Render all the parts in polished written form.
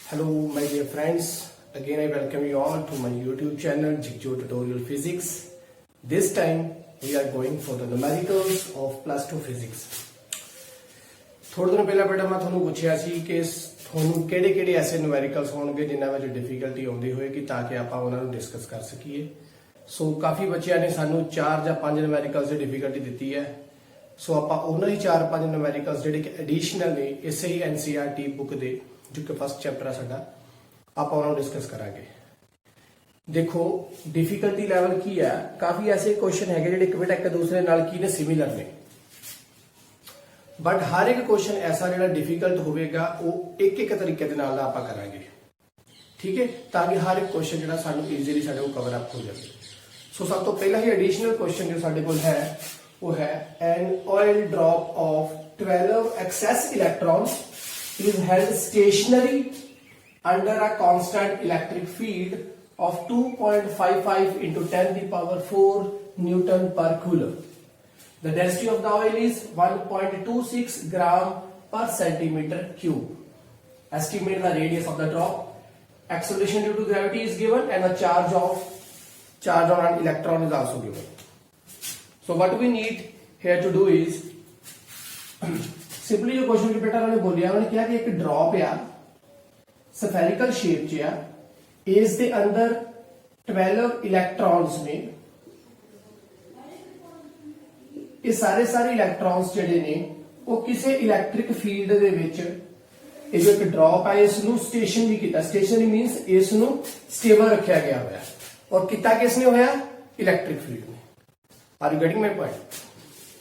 Hello my dear friends, again I welcome you all to my YouTube channel Jigjo Tutorial Physics. This time we are going for the numericals of plus 2 physics. थोड़े दिन पहला बेटा मैं ਤੁਹਾਨੂੰ ਪੁੱਛਿਆ ਸੀ ਕਿ ਤੁਹਾਨੂੰ ਕਿਹੜੇ-ਕਿਹੜੇ ਐਸੇ numericals ਹੋਣਗੇ ਜਿਨ੍ਹਾਂ ਵਿੱਚ ਡਿਫਿਕਲਟੀ ਆਉਂਦੀ ਹੋਏਗੀ ਤਾਂ ਕਿ ਆਪਾਂ ਉਹਨਾਂ ਨੂੰ ਡਿਸਕਸ ਕਰ ਸਕੀਏ। ਸੋ ਕਾਫੀ ਬੱਚਿਆਂ ਨੇ ਸਾਨੂੰ 4 ਜਾਂ 5 numericals ਦੀ ਡਿਫਿਕਲਟੀ ਦਿੱਤੀ ਹੈ। ਸੋ ਆਪਾਂ ਉਹਨਾਂ ਹੀ 4-5 numericals ਜਿਹੜੇ ਕਿ ਐਡੀਸ਼ਨਲ ਨੇ ਇਸੇ ਹੀ NCERT ਬੁੱਕ ਦੇ जो कि फर्स्ट चैप्टर है साडा आप डिस्कस करांगे। देखो डिफिकल्टी लैवल की है, काफी ऐसे क्वेश्चन है जिहड़े एक बेटा एक दूसरे नाल की ने सिमिलर ने, बट हर एक क्वेश्चन ऐसा जिहड़ा डिफिकल्ट होवेगा वो एक एक तरीके दे नाल आपां करांगे, ठीक है, ताकि हर एक क्वेश्चन जिहड़ा सानू ईजीली साडे को कवर अप हो जाए। सो सब तो पहला ही एडिशनल क्वेश्चन जो साडे कोल है वो है an oil drop of 12 excess electrons is held stationary under a constant electric field of 2.55 into 10 to the power 4 Newton per coulomb. The density of the oil is 1.26 gram per centimeter cube. Estimate the radius of the drop. Acceleration due to gravity is given and the charge on an electron is also given. So what we need here to do is simply जो question repeater ने बोलिया उन्होंने कहा कि एक drop आ spherical shape च आ, इस दे अंदर 12 इलेक्ट्रॉन्स ने, ये सारे इलेक्ट्रॉन्स जिहड़े ने वो किसी इलैक्ट्रिक फील्ड दे विच ये जो एक ड्रॉप है इसनू स्टेशनरी कीता। स्टेशनरी मीनस इसनू स्टेबल रखा गया होया और किता किसने होया इलैक्ट्रिक फील्ड ने। Are you getting my point?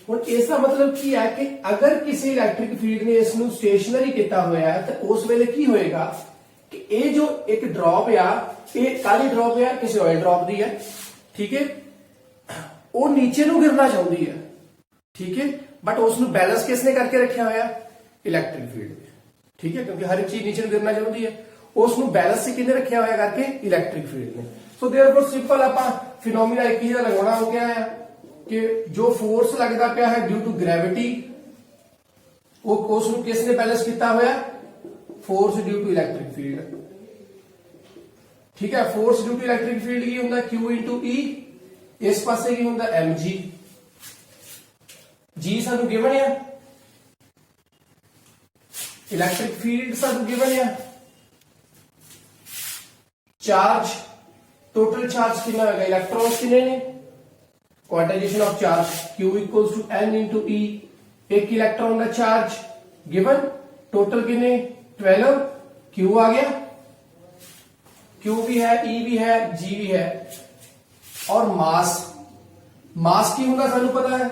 ਹੁਣ ਇਸ ਦਾ ਮਤਲਬ ਕੀ ਹੈ ਕਿ ਅਗਰ ਕਿਸੇ ਇਲੈਕਟ੍ਰਿਕ ਫੀਲਡ ਨੇ ਇਸ ਨੂੰ ਸਟੇਸ਼ਨਰੀ ਕੀਤਾ ਹੋਇਆ ਹੈ ਤਾਂ ਉਸ ਵੇਲੇ ਕੀ ਹੋਏਗਾ ਕਿ ਇਹ ਜੋ ਇੱਕ ਡ੍ਰੌਪ ਆ ਇਹ ਕਾਲੀ ਡ੍ਰੌਪ ਆ ਕਿਸੇ ਆਇਲ ਡ੍ਰੌਪ ਦੀ ਹੈ, ਠੀਕ ਹੈ, ਉਹ ਨੀਚੇ ਨੂੰ ਗਿਰਨਾ ਚਾਹੁੰਦੀ ਹੈ, ਠੀਕ ਹੈ, ਬਟ ਉਸ ਨੂੰ ਬੈਲੈਂਸ ਕਿਸਨੇ ਕਰਕੇ ਰੱਖਿਆ ਹੋਇਆ ਇਲੈਕਟ੍ਰਿਕ ਫੀਲਡ ਨੇ, ਠੀਕ ਹੈ, ਕਿਉਂਕਿ ਹਰ ਇੱਕ ਚੀਜ਼ ਨੀਚੇ ਨੂੰ ਗਿਰਨਾ ਚਾਹੁੰਦੀ ਹੈ, ਉਸ ਨੂੰ ਬੈਲੈਂਸ ਕਿਹਨੇ ਰੱਖਿਆ ਹੋਇਆ ਕਰਕੇ ਇਲੈਕਟ੍ਰਿਕ ਫੀਲਡ ਨੇ। ਸੋ देयरफॉर ਸਿੰਪਲ ਆਪਾਂ ਫਿਨੋਮੀਨਾ ਇੱਕ ਹੀ ਦਾ ਲਗਾਉਣਾ ਹੋ ਗਿਆ ਹੈ कि जो फोर्स लगता पाया है ड्यू टू ग्रेविटी वो उसको किसने बैलेंस किया हुआ force due to electric field, ठीक है। Force due to electric field की होंगे Q इंटू E, इस पासे की होंगे mg, G सानू गिवन है, इलैक्ट्रिक फील्ड सानू गिवन है, चार्ज टोटल चार्ज कितना होगा इलेक्ट्रॉन्स कितने ने, quantization of charge Q equals to N into E, एक इलेक्ट्रॉन का चार्ज गिवन, टोटल कितने 12, Q आ गया, Q भी है, E भी है, G भी है, और मास की होगा सानू पता है,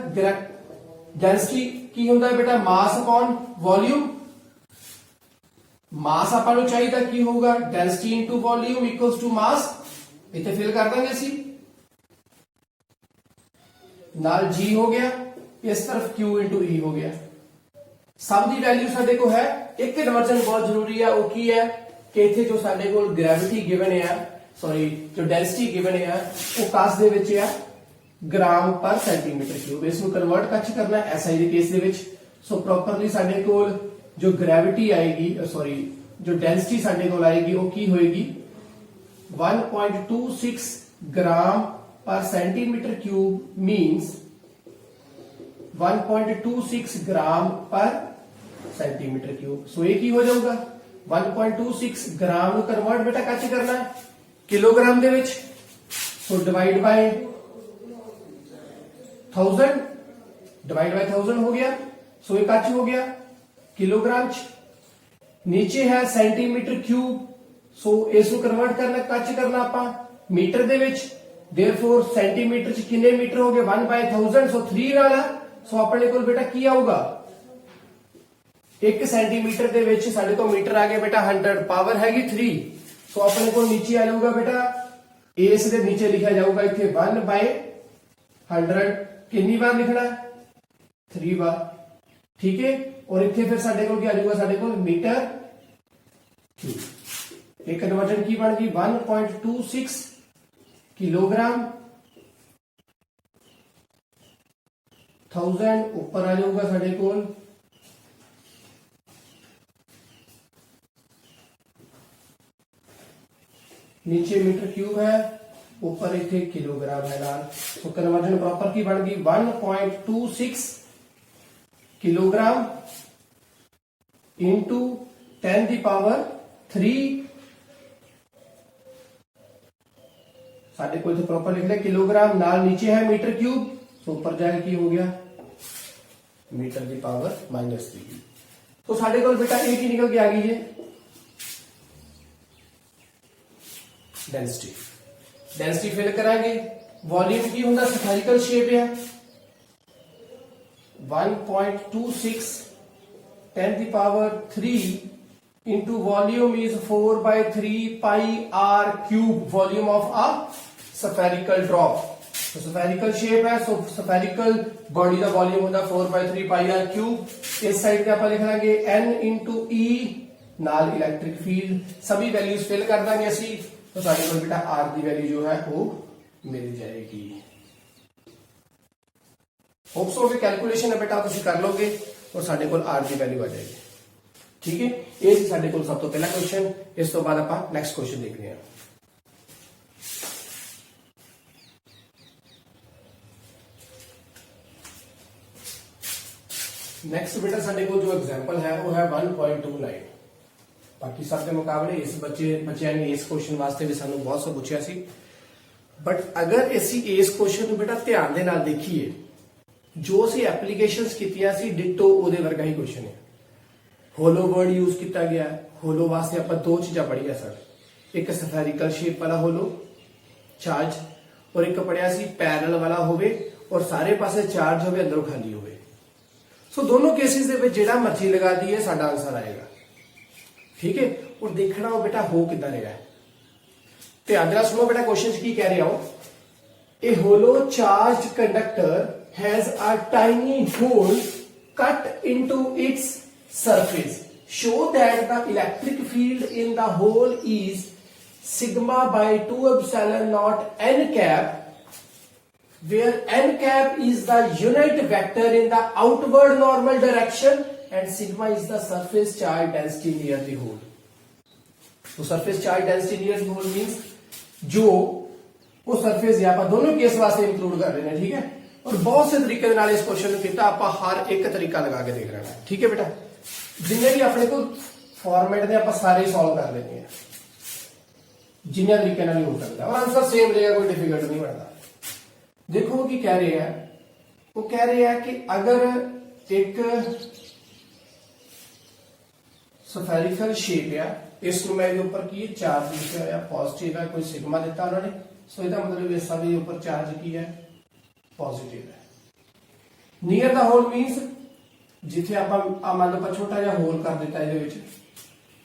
डेंसिटी की होता है बेटा मास अपॉन वॉल्यूम, मास आपां नूं चाहिए की होगा density into volume equals to mass, इत्थे फिल कर देंगे असीं नाल G हो गया, इस तरफ Q इंटू E हो गया। सब दी वैल्यू साडे को है, एक कन्वर्जन बहुत जरूरी है वो की है कि इत्थे जो साडे कोल ग्रेविटी गिवन है, सॉरी जो डेंसिटी गिवन है वो कास दे विच है ग्राम पर सेंटीमीटर क्यूब, इसको कन्वर्ट कच करना है SI दे केस दे विच। सो प्रॉपरली साडे कोल जो ग्रेविटी आएगी, सॉरी जो डेंसिटी साडे कोल आएगी वो की होएगी 1.26 ग्राम पर सेंटीमीटर क्यूब मींस 1.26 ग्राम पर सेंटीमीटर क्यूब। सो ये की हो जाऊगा 1.26 ग्राम को कन्वर्ट बेटा कच करना है kilogram they which, so divide by 1000, divide by 1000 हो गया, सो ये कच हो गया किलोग्राम च, नीचे है सेंटीमीटर क्यूब, सो इसको कन्वर्ट करना कच करना आपां मीटर दे विच, देयरफॉर सेंटीमीटर च कितने मीटर हो गए 1/1000, सो 3 वाला, सो अपने को बेटा की आऊगा 1 सेंटीमीटर दे विच साडे को मीटर आ गया बेटा 100, पावर हैगी 3, सो अपने को नीचे आ जाऊगा बेटा इस दे नीचे लिखा जाऊगा इथे 1/100, कितनी बार लिखना 3 बार, ठीक है, और इथे फिर साडे को क्या आ जाऊगा साडे को मीटर क्यूब, एक कन्वर्जन की बन गई 1.26 किलोग्राम 1000 ऊपर आ जाऊगा साढ़े कोल नीचे मीटर क्यूब है, ऊपर इथे किलोग्राम है नाल। तो कन्वर्जन प्रॉपर की बन गई 1.26 किलोग्राम इंटू 10 की पावर 3 साढ़े को इथे प्रॉपर लिख लिया किलोग्राम, नाल नीचे है मीटर क्यूब, तो ऊपर जाके की हो गया मीटर की पावर -3। तो साढ़े को बेटा एक ही निकल के आ गई है डेंसिटी। डेंसिटी फिल करांगे, वॉल्यूम की होंगे स्फेरिकल शेप है 1.26 10 की power 3 into volume is 4/3 pi r cube, volume of a spherical drop. तो स्फेरिकल शेप है, सो स्फेरिकल बॉडी का वॉल्यूम होता 4/3 पाई r क्यूब। इस साइड पे आप लिख लेंगे n इंटू ई नाल इलेक्ट्रिक फील्ड, सभी वैल्यूज फिल कर देंगे असी। तो साढ़े को बेटा r की वैल्यू जो है वो मिल जाएगी। होप सो कि कैलकुलेशन है बेटा तुम कर लोगे और साढ़े को r की वैल्यू आ जाएगी। ठीक है, ये साढ़े को सब तो पहला क्वेश्चन। इस तो बाद आप नेक्स्ट क्वेश्चन देखते हैं। नेक्स्ट बेटा साढ़े को जो एग्जांपल है वो है 1.29। बाकी सब के मुकाबले इस बच्चे ने इस क्वेश्चन वास्ते भी सानू बहुत सब पूछा सी, बट अगर असी इस क्वेश्चन को बेटा ध्यान दे नाल देखिए, जो असी एप्लीकेशंस कीतियां सी डिटो ओदे वर्गा ही क्वेश्चन है। होलो वर्ड यूज किया गया है। होलो वास्ते आप दो चीजा पढ़िया सर, एक स्फेरिकल शेप वाला होलो चार्ज और एक पढ़िया सी पैरेलल वाला होवे और सारे पासे चार्ज होवे अंदरों खाली होवे। सो दोनों केसेस दे विच जिहड़ा मर्जी लगा दिए साडा आंसर आएगा। ठीक है, और देखना हो बेटा हो कितना रहेगा। ध्यान देना सुनो बेटा क्वेश्चन की कह रहा हो, a hollow charge conductor has a tiny hole cut into its surface, show that the electric field in the hole is sigma by 2 epsilon naught n cap, where n cap is the unit vector in the outward normal direction and sigma is the surface charge density near the hole. तो surface charge density near the hole means जो वो surface या आप दोनों case वास्ते include कर रहे हैं। ठीक है, और बहुत से तरीके दे नाल इस क्वेश्चन को किया, आप हर एक तरीका लगा के देख रहे हैं। ठीक है बेटा, जिन्ने भी अपने को फॉर्मेट ने आप सारे सॉल्व कर लेते हैं, जिन्ने तरीके नाल हो सकता है और आंसर सेम रहेगा, कोई डिफिकल्ट नहीं बनता। देखो वो की कह रहे हैं, वो कह रहे हैं कि अगर एक स्फेरिकल शेप है, इस मैं ऊपर की चार्ज लिखा है पॉजिटिव है, कोई सिग्मा दिता उन्होंने, सो इसका मतलब इस सब ऊपर चार्ज की है पॉजिटिव है। नियर द होल मीन्स जिथे आप मान लो छोटा जिहा होल कर दिता है।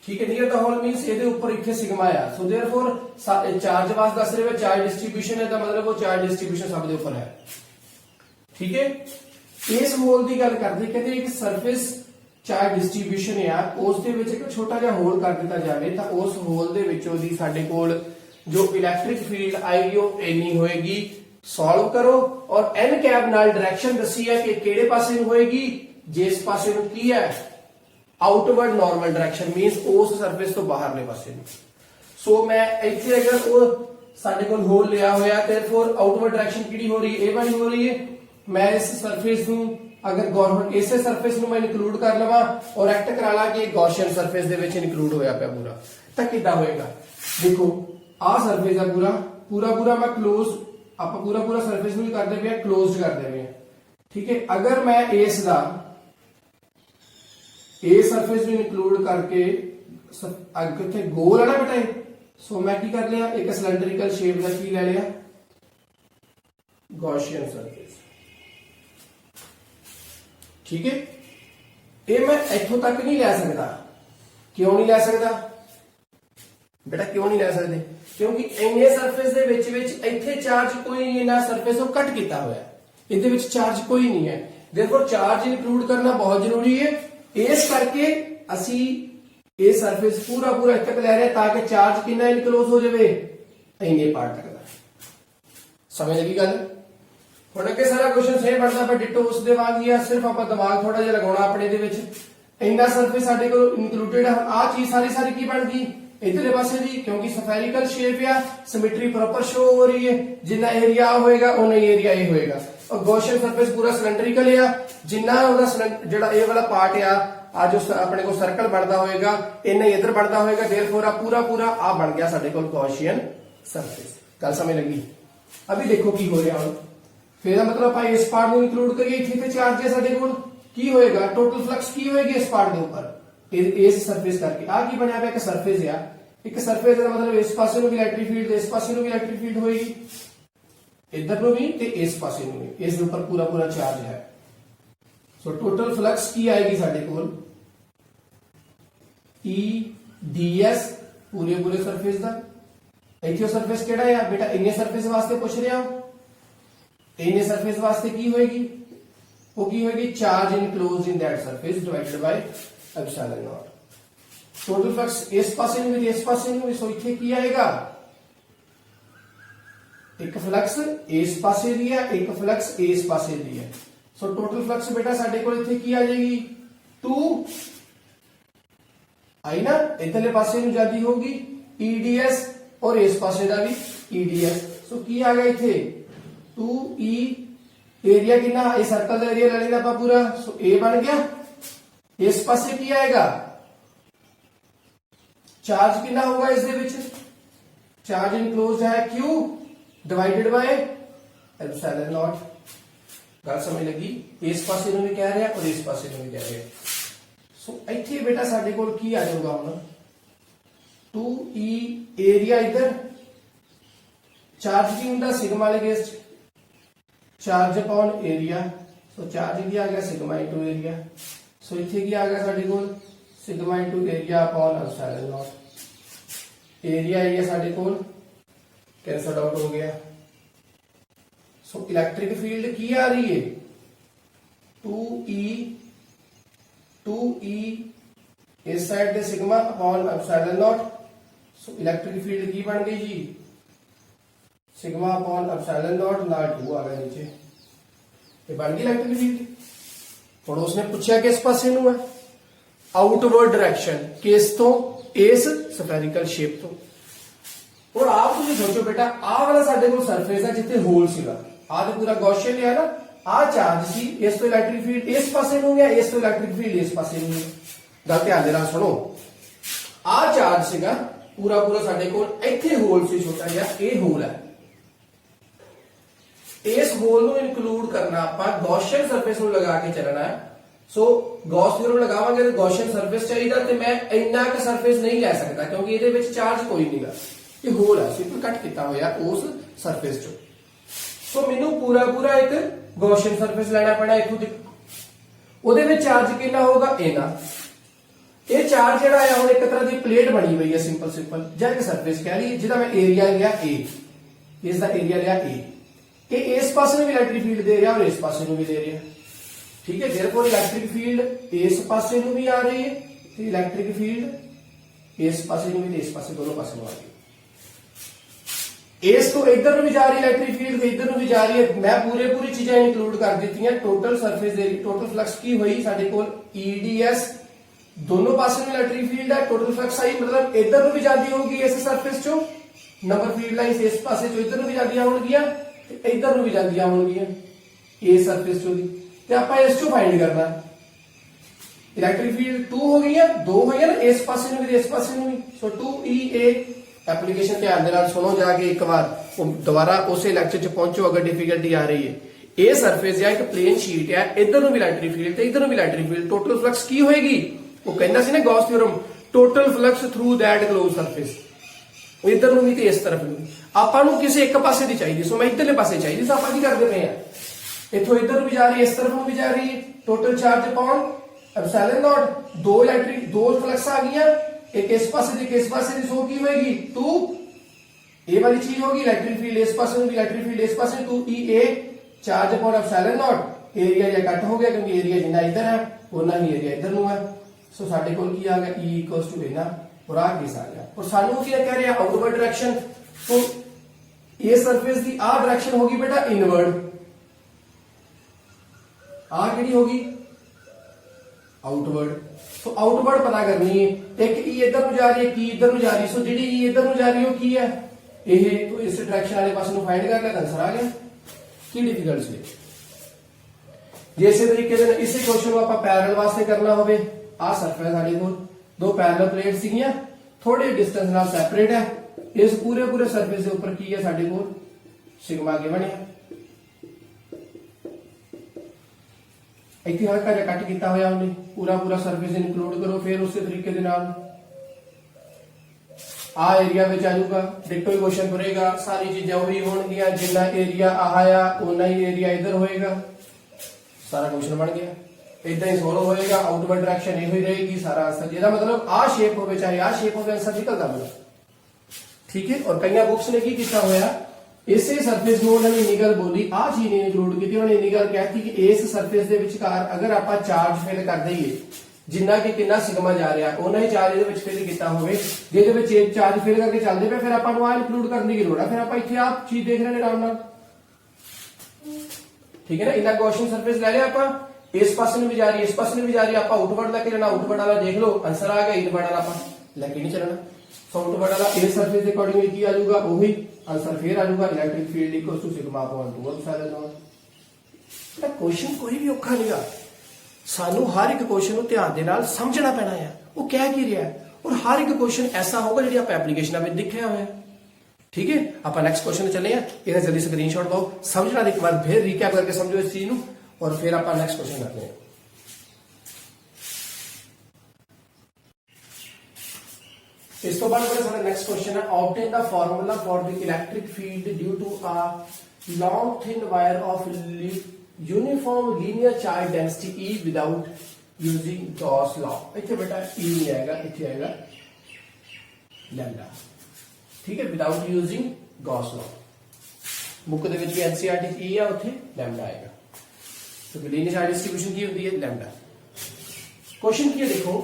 ठीक है, नियर द होल मीन्स ये ऊपर इतने सिग्मा आ, सो देयरफॉर चार्ज वास दस रहे हैं चार्ज डिस्ट्रीब्यूशन है, मतलब वो चार्ज डिस्ट्रीब्यूशन सब दे ऊपर है। ठीक है, इस होल की गल करते कहते एक सरफेस चार्ज डिस्ट्रीब्यूशन है, उस दे विच एक छोटा जिहा होल कर दिता जाए तो उस होल दे विचों दी साडे कोल जो इलैक्ट्रिक फील्ड आएगी वो इन्नी होएगी। सॉल्व करो और एन कैप नाल डायरेक्शन दसी है कि किहड़े पासे होएगी, जिस पासे नूं की है आउटवर्ड नॉर्मल डायरेक्शन मींस उस सरफेस तो बाहरले पासे। सो मैं इत्थे अगर वो साडे कोल होल लिया होया ते फिर आउटवर्ड डायरेक्शन किहड़ी हो रही है, ए वाली हो रही है। मैं इस सरफेस नूं अगर गवर्नमेंट इसे सरफेस नूं मैं इंक्लूड कर लवां और एक्ट करा ला कि Gaussian surface they which include होया पिया पूरा, तां किदां होएगा। देखो आ सरफेस है पूरा मैं क्लोज आप पूरा सरफेस नूं कर दे पे क्लोज्ड कर दे पे। ठीक है, अगर मैं इस दा ए सरफेस भी इंक्लूड करके अगे गोल है ना बेटा, सो मैं की कर लिया एक सिलेंड्रिकल शेप का की ले लिया गॉसियन सरफेस। ठीक है, ये मैं इथों तक नहीं ले सकता। क्यों नहीं ले सकता बेटा, क्यों नहीं ले सकते? क्योंकि इन्ने सरफेस दे विच विच इत्थे चार्ज कोई नहीं है, ना सरफेस को कट किया हुआ है, इहदे विच चार्ज कोई नहीं है। देयरफॉर चार्ज इंक्लूड करना बहुत जरूरी है। इस करके असी ये सरफेस पूरा इत्थे तक ले रहे ताकि चार्ज कितना इनक्लोज हो जाए इन्ने पार्ट तक का। समझ लगी गल? हुण अगे सारा क्वेश्चन सेम बनता पर डिटो उस दे वांग ही है, सिर्फ आप दिमाग थोड़ा जिहा लगाउणा अपने दे विच। इन्ना सरफेस साडे कोल इंक्लूडेड है। आ चीज सारी की बन गई इधरले पासे दी क्योंकि सफेरिकल शेप है सिमेट्री प्रॉपर शो हो रही है जिन्ना एरिया होएगा उन्ना ही एरिया ये होएगा और गॉसियन सरफेस पूरा सिलेंड्रिकल है जिन्ना ओदा जेड़ा ए वाला पार्ट है आज जो अपने को सर्कल बनता होएगा इन्ना ही इधर बनता होएगा देयरफॉर पूरा पूरा आ बन गया साडे कोल गॉसियन सरफेस गल समझ लगी। अभी देखो की हो रहा हुण फिर मतलब आप इस पार्ट को इंक्लूड करिए इथे ते चार्ज है साडे कोल की होएगा टोटल फ्लक्स की होएगी इस पार्ट के ऊपर इस सरफेस करके आ की बनया पे एक सरफेस है एक सरफेस का मतलब इस पासे नु भी इलेक्ट्रिक फील्ड इस पासे नु भी इलेक्ट्रिक फील्ड होएगी इधर नु भी ते इस पासे नु भी इस ऊपर पूरा पूरा चार्ज है सो टोटल फ्लक्स की आएगी साडे कोल ई ds पूरे पूरे सरफेस दा इथे सरफेस केड़ा है बेटा इन्ने सरफेस वास्ते पूछ रहे हो इन्ने सरफेस वास्ते की होएगी वो की होएगी charge enclosed in that surface divided by epsilon not total flux इस पासे नु भी इस पासे नु भी सो इथे की आएगा एक फ्लक्स इस पासे दी है एक फ्लक्स इस पासे दी है सो टोटल फ्लक्स बेटा साडे कोल इथे की आ जाएगी 2 आई ना इधरले पासे नु जादी होगी eds और इस पासे दा भी eds सो की आ गया इथे 2e एरिया कितना ए सर्कल दा एरिया ले लेना आपा पूरा सो a बन गया इस पासे की आएगा चार्ज कितना होगा इस दे विच चार्ज इनक्लोज्ड है q divided by epsilon not गल समझ लगी इस पासे नु भी कह रहे हैं और इस पासे नु भी कह रहे हैं सो इथे बेटा साडे कोल की आ जाऊगा हुन 2e एरिया इधर चार्ज की हुंदा sigma against charge upon area so charge की आ गया सिग्मा इनटू एरिया सो इथे की आ गया साडे कोल sigma into area upon epsilon naught area ये साडे कोल कैंसल आउट हो गया सो इलेक्ट्रिक फील्ड की आ रही है 2e इस side they sigma upon epsilon not so electric field की बन गई जी सिग्मा अपॉन एप्सिलॉन नॉट नाल 2 आ गया नीचे ये बन गई इलेक्ट्रिक फील्ड और उसने पूछा किस पासे नु है आउटवर्ड डायरेक्शन किस तो इस स्फेरिकल शेप तो और आप तुम सोचो बेटा आ वाला साडे कोल सरफेस है जिथे होल सीगा आ तो पूरा गॉसियन है ना आ चार्ज सी इस तो इलेक्ट्रिक फील्ड इस पासे नु गया इस तो इलेक्ट्रिक फील्ड इस पासे नु गल ध्यान दे नाल सुनो आ चार्ज सीगा पूरा पूरा साडे कोल इथे होल सी छोटा जिहा ए होल है इस होल नु इंक्लूड करना आपा गॉसियन सरफेस नु लगा के चलना है सो गॉस थ्योरम लगावांगे तो गॉसियन सरफेस चाहिए ते मैं इन्ना का सरफेस नहीं ले सकता क्योंकि ਇਹਦੇ ਵਿੱਚ चार्ज कोई नहींगा ये होल है सिंपल कट किया होया उस सरफेस चो सो मैनू पूरा पूरा एक गॉसियन सरफेस लेना पैना इथों तक ਉਹਦੇ ਵਿੱਚ चार्ज कितना होगा इना ये चार्ज ਜਿਹੜਾ है ਹੁਣ ਇੱਕ ਤਰ੍ਹਾਂ ਦੀ प्लेट बनी हुई है सिंपल ਜਾਂ ਇੱਕ सरफेस कह ली ਜਿਹਦਾ मैं एरिया लिया a इस दा एरिया लिया a ये इस पासे भी इलेक्ट्रिक फील्ड दे रहा और इस पासे भी दे रहा ठीक है देयरफॉर इलेक्ट्रिक फील्ड इस पासे भी आ रही है तो इलेक्ट्रिक फील्ड इस पासे भी इस पासे दोनों पासे आ रही है इस तो इधर भी जा रही है इलेक्ट्रिक फील्ड इधर भी जा रही है मैं पूरी चीजें इंक्लूड कर दी हैं total surface area total flux की हुई साडे कोल eds दोनों पासे में इलेक्ट्रिक फील्ड है टोटल फ्लक्स आई मतलब इधर भी जाती होगी इस सरफेस चो नंबर फील्ड लाइंस इस पासे चो इधर भी जाती होंगी इधर भी जाती होंगी इस सरफेस चो दी ते आपां इस चो फाइंड करना इलेक्ट्रिक फील्ड 2 हो गई है 2 हो गया ना इस पासे नु भी इस पासे नु भी सो 2e एप्लीकेशन ध्यान दे नाल सुनो जाके एक बार दोबारा उसे लेक्चर च पहुंचो अगर डिफिकल्टी आ रही है ये सरफेस है एक प्लेन शीट है इधर नु भी इलेक्ट्रिक फील्ड ते इधर नु भी इलेक्ट्रिक फील्ड टोटल फ्लक्स की होएगी वो कहना सी ना Gauss theorem total flux through that close surface इधर नु भी ते इस तरफ नु आपां नु किसी एक पासे दी चाहिए सो मैं इधरले पासे चाहिए सो आपां की करदे पे हैं इथों इधर भी जा रही है इस तरफ भी जा रही है total charge upon epsilon not दो फ्लक्स आ गई एक इस पासे दी इस पासे दी सो की होएगी 2 ए वाली चीज होगी इलेक्ट्रिक फील्ड इस पासे नु इलेक्ट्रिक फील्ड इस पासे 2e charge upon epsilon naught area या कट हो गया क्योंकि एरिया जितना इधर है उतना ही एरिया इधर नु है सो साडे कोल की आ गया E = इना और आ केस आ गया और सानू की कह रहे हैं आउटवर्ड डायरेक्शन तो ये सरफेस दी आ डायरेक्शन होगी बेटा इनवर्ड आ केड़ी होगी आउटवर्ड। सो आउटवर्ड पता करनी है, एक ई इधर ਨੂੰ ਜਾ ਰਹੀ है, की इधर ਨੂੰ जा रही है। सो ਜਿਹੜੀ ई इधर ਨੂੰ जा रही है वो की है, ਇਹ तो इस डायरेक्शन वाले पास ਨੂੰ फाइंड कर लिया, आंसर आ गया। की डिफिकल्ट ਸੀ। ਜੇ ਇਸੇ ਤਰੀਕੇ ਦੇ ਨਾਲ ਇਸੇ ਕੁਐਸਚਨ ਨੂੰ ਆਪਾਂ ਪੈਰਲਲ ਵਾਸਤੇ ਕਰਨਾ ਹੋਵੇ, ਆ ਸਰਫੇਸ ਸਾਡੇ ਕੋਲ ਦੋ ਪੈਰਲਲ ਪਲੇਟ ਸੀਗੀਆਂ, ਥੋੜੇ ਡਿਸਟੈਂਸ ਨਾਲ ਸੈਪਰੇਟ ਹੈ, ਇਸ ਪੂਰੇ ਸਰਫੇਸ ਦੇ ਉੱਪਰ ਕੀ ਹੈ ਸਾਡੇ ਕੋਲ ਸਿਗਮਾ ਗਿਵਨ ਹੈ। ਇੱਥੇ ਹਲਕਾ ਜਿਹਾ ਕੱਟ ਕੀਤਾ ਹੋਇਆ ਉਹਨੇ, ਪੂਰਾ ਸਰਫੇਸ ਇਨਕਲੂਡ ਕਰੋ, ਫਿਰ ਉਸੇ ਤਰੀਕੇ ਦੇ ਨਾਲ ਆ ਏਰੀਆ ਵਿੱਚ ਆ ਜਾਊਗਾ। ਡਿਟੋ ਇਕੁਏਸ਼ਨ ਬਣੇਗਾ, ਸਾਰੀ ਚੀਜ਼ਾਂ ਉਹੀ ਹੋਣਗੀਆਂ, ਜਿੰਨਾ ਏਰੀਆ ਆਇਆ ਉਨਾ ਹੀ ਏਰੀਆ ਇੱਧਰ ਹੋਏਗਾ, ਸਾਰਾ ਕੁਐਸਚਨ ਬਣ ਗਿਆ। ਇਦਾਂ ਹੀ ਸੋਲਵ ਹੋਏਗਾ, ਆਊਟਵਰਡ ਡਾਇਰੈਕਸ਼ਨ ਇਹੋ ਹੀ ਰਹੇਗੀ, ਸਾਰਾ ਆਂਸਰ। ਜਿਹਦਾ ਮਤਲਬ ਆ ਸ਼ੇਪ ਹੋਵੇ ਚਾਹੇ ਆ ਸ਼ੇਪ ਹੋਵੇ, ਆਂਸਰ ਨਿਕਲਦਾ ਬਣਾ। ਠੀਕ ਹੈ। ਔਰ ਕਈਆਂ ਬੁੱਕਸ ਨੇ ਕੀ ਕੀਤਾ ਹੋਇਆ, ਇਸੇ ਸਰਫੇਸ ਨੂੰ ਉਹਨਾਂ ਨੇ ਇੰਨੀ ਗੱਲ ਬੋਲੀ, ਆ ਚੀਜ਼ ਨਹੀਂ ਇਨਕਲੂਡ ਕੀਤੀ, ਉਹਨਾਂ ਨੇ ਇੰਨੀ ਗੱਲ ਕਹਿਤੀ ਕਿ ਇਸ ਸਰਫੇਸ ਦੇ ਵਿਚਕਾਰ ਅਗਰ ਆਪਾਂ ਚਾਰਜ ਫਿਲ ਕਰ ਦਈਏ, ਜਿੰਨਾ ਕਿ ਕਿੰਨਾ ਸਿਗਮਾ ਜਾ ਰਿਹਾ ਉਹਨਾਂ ਹੀ ਚਾਰਜ ਇਹਦੇ ਵਿੱਚ ਫਿਲ ਕੀਤਾ ਹੋਵੇ, ਜਿਹਦੇ ਵਿੱਚ ਇਹ ਚਾਰਜ ਫਿਲ ਕਰਕੇ ਚੱਲਦੇ ਪਏ, ਫਿਰ ਆਪਾਂ ਨੂੰ ਆ ਇਨਕਲੂਡ ਕਰਨ ਦੀ ਲੋੜ ਆ। ਫਿਰ ਆਪਾਂ ਇੱਥੇ ਆਪ ਚੀਜ਼ ਦੇਖ ਰਹੇ ਨੇ ਆਰਾਮ ਨਾਲ। ठीक है ना, इतना क्वेश्चन सरफेस ले लिया ਆਪਾਂ, इस पासे में भी जा रही है, इस पासे में भी जा रही है, आप आउटवर्ड लेके जाना, आउटवर्ड वाला देख लो, आंसर आ गया। इनवर्ड वाला आप लेके नहीं चलना। सो आउटवर्ड वाला इस सरफेस के अकॉर्डिंग की आ जाऊगा, वही आंसर फिर आ जाऊगा, electric field equals to sigma upon 2 epsilon naught. ਤਾਂ क्वेश्चन कोई भी औखा नहीं गा, ਸਾਨੂੰ हर एक क्वेश्चन ਨੂੰ ਧਿਆਨ ਦੇ ਨਾਲ ਸਮਝਣਾ ਪੈਣਾ ਹੈ, ਉਹ ਕਹਿ ਕੀ ਰਿਹਾ ਹੈ, और हर एक क्वेश्चन ऐसा होगा ਜਿਹੜੀ ਆਪਾਂ ਐਪਲੀਕੇਸ਼ਨ ਵਿੱਚ ਦਿਖਿਆ ਹੋਇਆ। ठीक है, आप नेक्स्ट क्वेश्चन चले हैं, इधर जल्दी से स्क्रीनशॉट दो, समझना एक बार फिर रिकैप करके समझो इस चीज को, और फिर आप नेक्स्ट क्वेश्चन करते हैं। इस तो बाद हमारा नेक्स्ट क्वेश्चन है, obtain the formula for the electric field due to a long thin wire of uniform linear charge density E without using Gauss law. इतने बेटा E नहीं आएगा, इतने आएगा लैम्डा। ठीक है, without using Gauss law. Book ਦੇ ਵਿੱਚ ਵੀ एनसीईआरटी ਚ E ਆ, ਉੱਥੇ लैम्डा आएगा। तो लीनियर चार्ज डिस्ट्रीब्यूशन की होती है लैम्डा। क्वेश्चन की है, देखो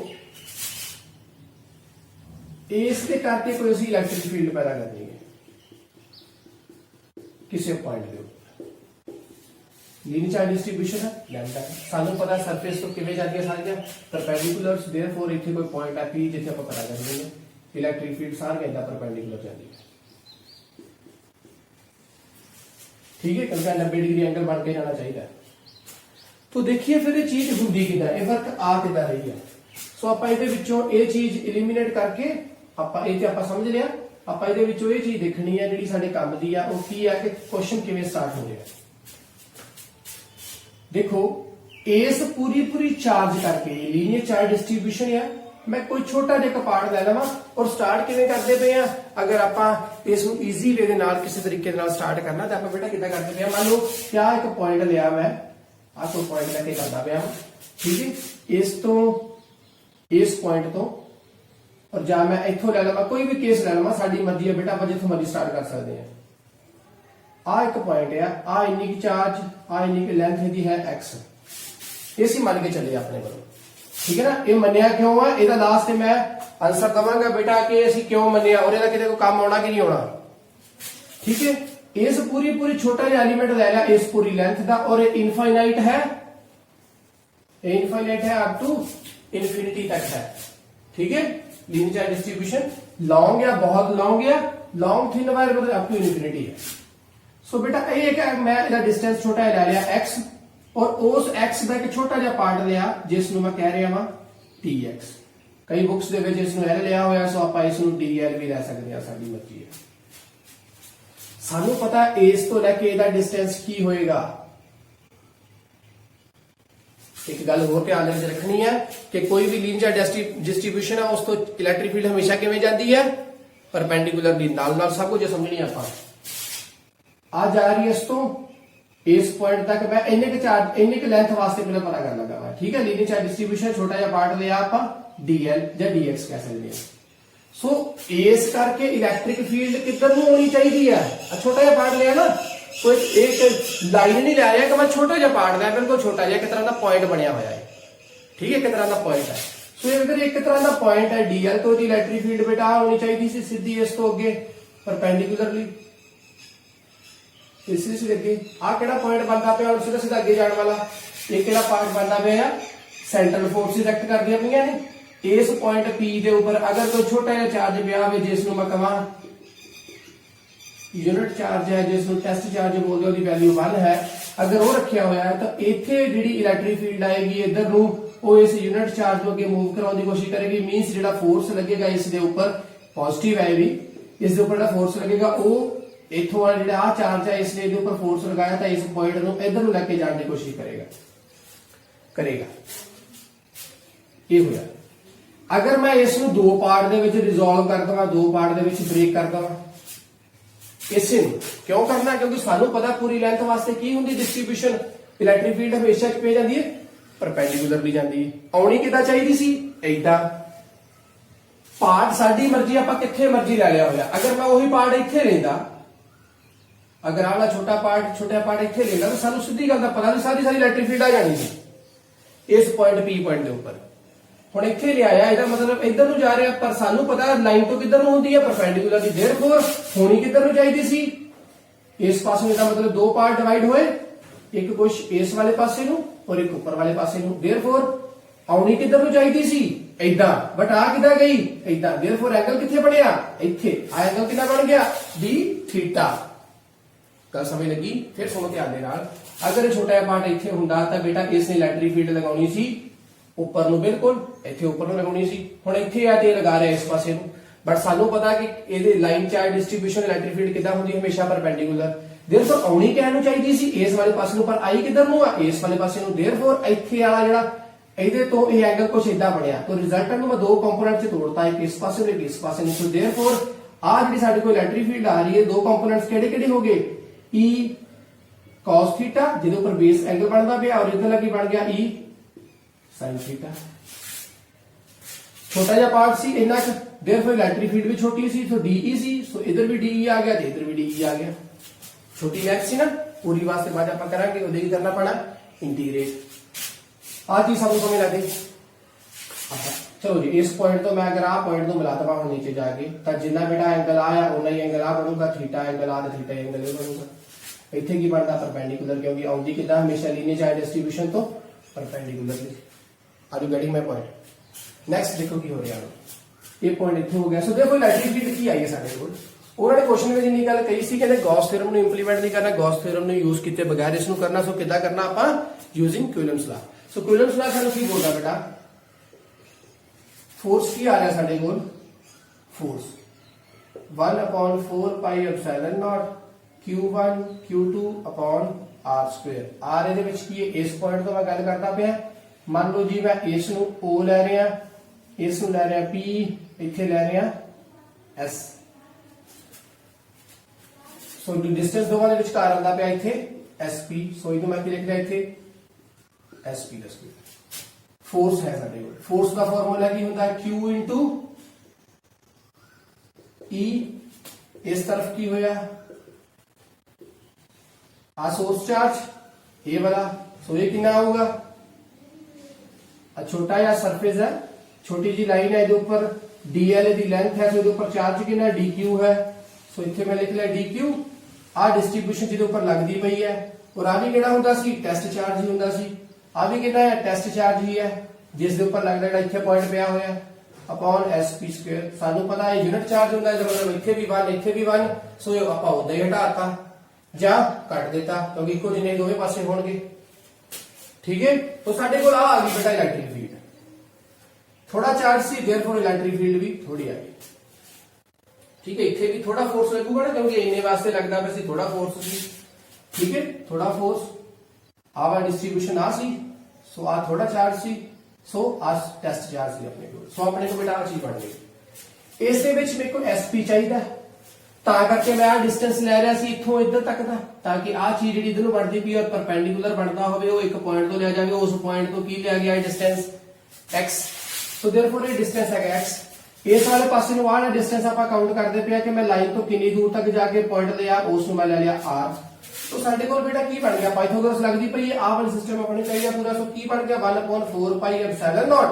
इसके करके कोई ਅਸੀਂ इलेक्ट्रिक फील्ड पैदा करनी है किसी पॉइंट ਦੇ ਉੱਪਰ। लीनियर चार्ज डिस्ट्रीब्यूशन है लैम्डा। ਸਾਨੂੰ ਪਤਾ ਸਰਫੇਸ ਤੋਂ ਕਿਵੇਂ ਜਾਂਦੀਆਂ ਸਾਰੀਆਂ ਪਰਪੈਂਡੀਕੂਲਰਸ, देयरफॉर ਇੱਥੇ ਕੋਈ ਪੁਆਇੰਟ ਹੈ P ਜਿੱਥੇ ਆਪਾਂ ਪਤਾ ਕਰਨੀ ਹੈ इलेक्ट्रिक फील्ड सारे इधर परपेंडिकुलर जाती है। ठीक है, क्योंकि 90 डिग्री एंगल बन के जाना चाहिए। तो देखिए फिर ये चीज होंगी किदा, ये फर्क आ किदा रही है। सो आप ਇਹਦੇ ਵਿੱਚੋਂ ਇਹ ਚੀਜ਼ एलिमिनेट करके ਆਪਾਂ ਇਹ ਤੇ ਆਪਾਂ ਸਮਝ ਲਿਆ। ਆਪਾਂ ਇਹਦੇ ਵਿੱਚੋਂ ਇਹ ਚੀਜ਼ ਦੇਖਣੀ ਹੈ ਜਿਹੜੀ ਸਾਡੇ ਕੰਮ ਦੀ ਆ, ਉਹ ਕੀ ਹੈ ਕਿ ਕੁਐਸਚਨ ਕਿਵੇਂ ਸਟਾਰਟ ਹੋ ਰਿਹਾ। देखो इस पूरी चार्ज करके लीनियर चार्ज डिस्ट्रीब्यूशन है, मैं कोई छोटा जिहा पार्ट ले लवां और स्टार्ट किवें करदे पे आ। अगर आपां इस नूं ईजी वे दे नाल किसी तरीके दे नाल स्टार्ट करना तो आपां बेटा किदां करदे पे आ। मान लो क्या एक पॉइंट लिया मैं, आ कोई पॉइंट लेके करदा पिया, ठीक है, इस तो इस पॉइंट तो, और जा मैं इत्थों ले लवां, कोई भी केस ले लवां, साडी मर्जी है बेटा, आपां जित्थों मर्जी स्टार्ट कर सकदे हैं। आ एक पॉइंट है, आ इन्नी की चार्ज, आ इन्नी की लेंथ दी है x, इसी मान के चले अपने को। ठीक है ना, ये मनिया क्यों है, ਇਹਦਾ ਲਾਸਟ ਤੇ ਮੈਂ आंसर ਦਵਾਂਗਾ बेटा कि ਅਸੀਂ ਕਿਉਂ ਮੰਨਿਆ और ਇਹਦਾ ਕਿਤੇ ਕੋਈ ਕੰਮ ਆਉਣਾ ਕਿ ਨਹੀਂ ਆਉਣਾ। ठीक है, इस पूरी छोटा जिहा एलिमेंट ले लिया इस पूरी लेंथ ਦਾ, और ये इनफाइनाइट है, ये इनफाइनाइट है अप टू इंफिनिटी तक है। ठीक है, लीनियर चार्ज डिस्ट्रीब्यूशन लॉन्ग या बहुत लॉन्ग या लॉन्ग थिन वायर मतलब अप टू इंफिनिटी है। सो बेटा ये मैं ਇਹਦਾ डिस्टेंस छोटा ले लिया x, और उस x ਦਾ ਇੱਕ ਛੋਟਾ ਜਿਹਾ ਪਾਰਟ ਲਿਆ ਜਿਸ ਨੂੰ ਮੈਂ ਕਹਿ ਰਿਹਾ ਵਾਂ tx। ਕਈ ਬੁక్స్ ਦੇ ਵਿੱਚ ਇਸ ਨੂੰ l ਲਿਆ ਹੋਇਆ, ਸੋ ਆਪਾਂ ਇਸ ਨੂੰ dl ਵੀ ਲੈ ਸਕਦੇ ਹਾਂ, ਸਾਡੀ ਮਰਜ਼ੀ ਹੈ। ਸਾਨੂੰ ਪਤਾ ਇਸ ਤੋਂ ਲੈ ਕੇ ਇਹਦਾ ਡਿਸਟੈਂਸ ਕੀ ਹੋਏਗਾ। ਇੱਕ ਗੱਲ ਹੋਰ ਧਿਆਨ ਵਿੱਚ ਰੱਖਣੀ ਹੈ ਕਿ ਕੋਈ ਵੀ ਲੀਨੀਅਰ ਡਿਸਟ੍ਰੀਬਿਊਸ਼ਨ ਹੈ, ਉਸ ਤੋਂ ਇਲੈਕਟ੍ਰਿਕ ਫੀਲਡ ਹਮੇਸ਼ਾ ਕਿਵੇਂ ਜਾਂਦੀ ਹੈ, ਪਰਪੈਂਡੀਕੂਲਰਲੀ ਨਾਲ ਨਾਲ। ਸਭ ਕੁਝ ਸਮਝਣੀ ਆਪਾਂ। ਆ ਜਾ ਰਹੀ ਹੈ ਇਸ ਤੋਂ इस पॉइंट तक, मैं इन्ने के चार्ज इन्ने के लेंथ वास्ते पहले पता कर लगा मैं। ठीक है, लीनियर चार्ज डिस्ट्रीब्यूशन छोटा जिहा पार्ट लिया आप dl या dx कह सकते हैं। सो इस करके इलेक्ट्रिक फील्ड किधर ਨੂੰ ਹੋਣੀ ਚਾਹੀਦੀ ਹੈ, छोटा जिहा पार्ट लिया ना, कोई एक लाइन नहीं ले रहा कि मैं छोटा जिहा पार्ट लिया, बिल्कुल छोटा जिहा, एक तरह का पॉइंट बनया होया है। ठीक है, एक तरह का पॉइंट है। सो अगर एक तरह का पॉइंट है dl, तो इलेक्ट्रिक फील्ड बेटा होनी चाहिए थी सीधी इस तो अगे परपेंडिकुलरली इसी से लगे। आ केड़ा पॉइंट बनता पे और सीधा सीधा आगे जाने वाला, ये केड़ा पार्ट बनता पे है ਸੈਂਟਰਲ ਫੋਰਸਿਸ ਐਕਟ ਕਰਦੀਆਂ ਪਈਆਂ ਨੇ। ਇਸ ਪੁਆਇੰਟ P ਦੇ ਉੱਪਰ ਅਗਰ ਕੋਈ ਛੋਟਾ ਜਿਹਾ ਚਾਰਜ ਪਿਆ ਹੋਵੇ ਜਿਸ ਨੂੰ ਮੈਂ ਕਹਾਂ यूनिट चार्ज है, जिसको टेस्ट चार्ज बोलते हैं, वैल्यू 1 है, अगर वो रखा हुआ है तो इत्थे जिहड़ी इलैक्ट्रिक फील्ड आएगी इधर नूं वो इस यूनिट चार्ज को अगे मूव कराने की कोशिश करेगी। मीनस जिहड़ा फोर्स लगेगा इस दे ऊपर पॉजिटिव है भी, इस दे ऊपर जिहड़ा फोर्स लगेगा वो इत्थों वाला जिहड़ा आ चार्ज है इसने इहदे ऊपर फोर्स लगाया तो इस पॉइंट नूं इधर नूं लेके जाने की कोशिश करेगा। ये होया। अगर मैं इसनूं दो पार्ट दे विच रिजोल्व कर दवां, दो पार्ट दे विच ब्रेक कर दवां, इसे क्यों करना, क्योंकि सानू पता पूरी लेंथ वास्ते की हुंदी डिस्ट्रीब्यूशन, इलैक्ट्रिक फील्ड हमेशा किवें जांदी है, परपेंडिकुलरली जांदी है। आउणी किदां चाहिदी सी, ऐदां। पार्ट साडी मर्जी आपां कित्थे मर्जी ले लिया होया, अगर मैं वही पार्ट इत्थे लैंदा, अगर आला छोटा पार्ट इत्थे लैंदा तो सानू सीधी गल दा पता नहीं सारी इलैक्ट्रिक फील्ड आ जानी सी इस पॉइंट P पॉइंट दे उपर। हुण इत्थे लिआया, इहदा मतलब इधर नूं जा रहा, पर सानू पता लाइन तो किधर नूं हुंदी है, परपेंडिकुलरली। देयरफॉर होनी किधर नूं चाहिदी सी, इस पासे। इहदा मतलब दो पार्ट डिवाइड होए, एक कुछ इस वाले पासे नूं और एक ऊपर वाले पासे नूं। देयरफॉर आउणी किधर नूं चाहिदी सी, ऐदां, बट आ किधर गई, ऐदां। देयरफॉर एंगल कित्थे बणिया, इत्थे। आ एंगल कितना बन गया, d थीटा। गल समझ लगी? फिर सुनो ध्यान दे नाल, अगर छोटा जिहा पार्ट इत्थे हुंदा तां बेटा इसने इलैक्ट्रिक फील्ड लगाउणी सी ऊपर नूं, बिल्कुल इत्थे ऊपर नूं लगाउणी सी। हुण इत्थे आ ते लगा रहे इस पासे नूं, बट सानू पता कि इहदे line charge distribution electric field किदां हुंदी, हमेशा परपेंडिकुलर। देयरफॉर आउणी किहनूं चाहिदी सी, इस वाले पासे नूं, पर आई किधर नूं आ, इस वाले पासे नूं। देयरफॉर इत्थे वाला जिहड़ा इहदे तो ये एंगल कुछ इदां बनया, तो रिजल्टेंट नूं मैं दो कंपोनेंट च तोड़ता, एक इस पासे नूं, एक इस पासे नूं। सो देयरफॉर आ जिहड़ी साडे कोल इलैक्ट्रिक फील्ड आ रही है, दो कंपोनेंट्स किहड़े-किहड़े हो गए, E cos थीटा जिहदे उपर बेस एंगल बनदा पिया, और इधर लगी बन गया E sin थीटा। छोटा जिहा पार्ट सी इन्ना क, देयरफॉर इलैक्ट्रिक फील्ड भी छोटी सी, तो DE सी, सो इधर भी DE आ गया, इधर भी DE आ गया। छोटी लेंथ सी ना, पूरी वास्ते बाद आपां करांगे, ओदे की करना पैना इंटीग्रेट। आ चीज सबको समझ लग गई। अच्छा चलो जी, इस पॉइंट तो मैं अगर आ पॉइंट तो मिला दवा नीचे जाके, तो जिन्ना बेटा एंगल आया उन्ना ही एंगल आ बनूगा, थीटा एंगल आ तो थीटा एंगल ये बनूगा। इत्थे की बनता, परपेंडिकुलर, क्योंकि आउंदी किदां हमेशा लीनियर चार्ज डिस्ट्रीब्यूशन तो perpendicularly. Are you getting my point? Next देखो की हो रहा है, ये पॉइंट इत्थे हो गया। सो देखो इलैक्ट्रिक फील्ड की आई है साडे कोल, उन्होंने क्वेश्चन में जिन्नी गल कही सी, कहते गॉस थ्योरम ਨੂੰ इंप्लीमेंट नहीं करना, गॉस थ्योरम ਨੂੰ यूज किए बगैर इसनू करना। सो किदां करना आपां, using Coulomb's law. So Coulomb's law सानू की बोलदा बेटा, फोर्स की आ रहा साडे कोल, force 1/4 pi epsilon naught Q1 Q2 upon R square. R ਇਹਦੇ ਵਿੱਚ ਕੀ ਹੈ, ਇਸ ਪੁਆਇੰਟ ਤੋਂ ਮੈਂ ਗੱਲ ਕਰਦਾ ਪਿਆ। ਮੰਨ ਲਓ ਜੀ ਮੈਂ ਇਸ ਨੂੰ O ਲੈ ਰਿਹਾ, ਇਸ ਨੂੰ ਲੈ ਰਿਹਾ P, ਇੱਥੇ ਲੈ ਰਿਹਾ S। ਸੋ ਡਿਸਟੈਂਸ ਦੋਵਾਂ ਦੇ ਵਿਚਕਾਰ ਆਉਂਦਾ ਪਿਆ ਇੱਥੇ SP। ਸੋ ਇਹਨੂੰ ਮੈਂ ਕੀ ਲਿਖ ਰਿਹਾ ਇੱਥੇ SP ਦਾ ਸਕੁਆਇਰ। फोर्स है साडे कोल, फोर्स का फार्मूला की होता है Q इंटू E। इस तरफ की होया आ सोर्स चार्ज ये वाला, सो ये कितना होगा, छोटा या सरफेस है, छोटी जी लाइन है, ऊपर DL दी लेंथ है, सो ऊपर चार्ज कितना DQ है। सो इत्थे मैं लिख लिया DQ। आ डिस्ट्रीब्यूशन जिहदे ऊपर लगदी पई है, और आ भी किहड़ा हुंदा सी, टेस्ट चार्ज ही हुंदा सी। आ भी कितना है, टेस्ट चार्ज ही है, जिस दे ऊपर लगदा जिहड़ा इत्थे पॉइंट पिया होया अपॉन SP स्क्वायर। सानू पता है यूनिट चार्ज हुंदा है, मतलब इत्थे भी 1 इत्थे भी 1, सो आपां उदां ही हटाता ਜਾਂ ਕੱਟ ਦਿੱਤਾ, क्योंकि इको जिन्ने दोवें पासे होणगे। ठीक है, तो साडे कोल आ गई बेटा इलैक्ट्रिक फील्ड, थोड़ा चार्ज सी, देयरफॉर इलैक्ट्रिक फील्ड भी थोड़ी आ गई। ठीक है, इत्थे भी थोड़ा फोर्स लगूगा ना, क्योंकि इन्ने वास्ते लगदा पिया सी, थोड़ा फोर्स सी। ठीक है, थोड़ा फोर्स आवा डिस्ट्रीब्यूशन आ सी, सो आ थोड़ा charge C, so a test charge सी अपने को। सो अपने को बेटा आ चीज बन गई। इस दे विच मेरे को SP चाहिदा, ਤਾਂ ਕਰਕੇ ਮੈਂ ਆ ਡਿਸਟੈਂਸ ਲੈ ਰਿਹਾ ਸੀ ਇੱਥੋਂ ਇੱਧਰ ਤੱਕ ਦਾ, ਤਾਂ ਕਿ ਆ ਚੀਜ਼ ਜਿਹੜੀ ਇਧਰ ਨੂੰ ਬਣਦੀ ਪਈ ਔਰ ਪਰਪੈਂਡੀਕੂਲਰ ਬਣਦਾ ਹੋਵੇ, ਉਹ ਇੱਕ ਪੁਆਇੰਟ ਤੋਂ ਲਿਆ ਜਾਵੇ, ਉਸ ਪੁਆਇੰਟ ਤੋਂ ਕੀ ਲਿਆ ਗਿਆ ਡਿਸਟੈਂਸ x। ਸੋ देयरफॉर ਇਹ ਡਿਸਟੈਂਸ ਹੈਗਾ x। ਇਸ ਵਾਲੇ ਪਾਸੇ ਨੂੰ ਆਹ ਡਿਸਟੈਂਸ ਆਪਾਂ ਕਾਊਂਟ ਕਰਦੇ ਪਿਆ ਕਿ ਮੈਂ ਲਾਈਨ ਤੋਂ ਕਿੰਨੀ ਦੂਰ ਤੱਕ ਜਾ ਕੇ ਪੁਆਇੰਟ ਲਿਆ, ਉਸ ਨੂੰ ਮੈਂ ਲੈ ਲਿਆ r। तो साडे कोल बेटा की बन गया, पाइथागोरस लगदी पई है, आ वाला सिस्टम अपने चाहिए पूरा। सो की बन गया 1/4 pi epsilon not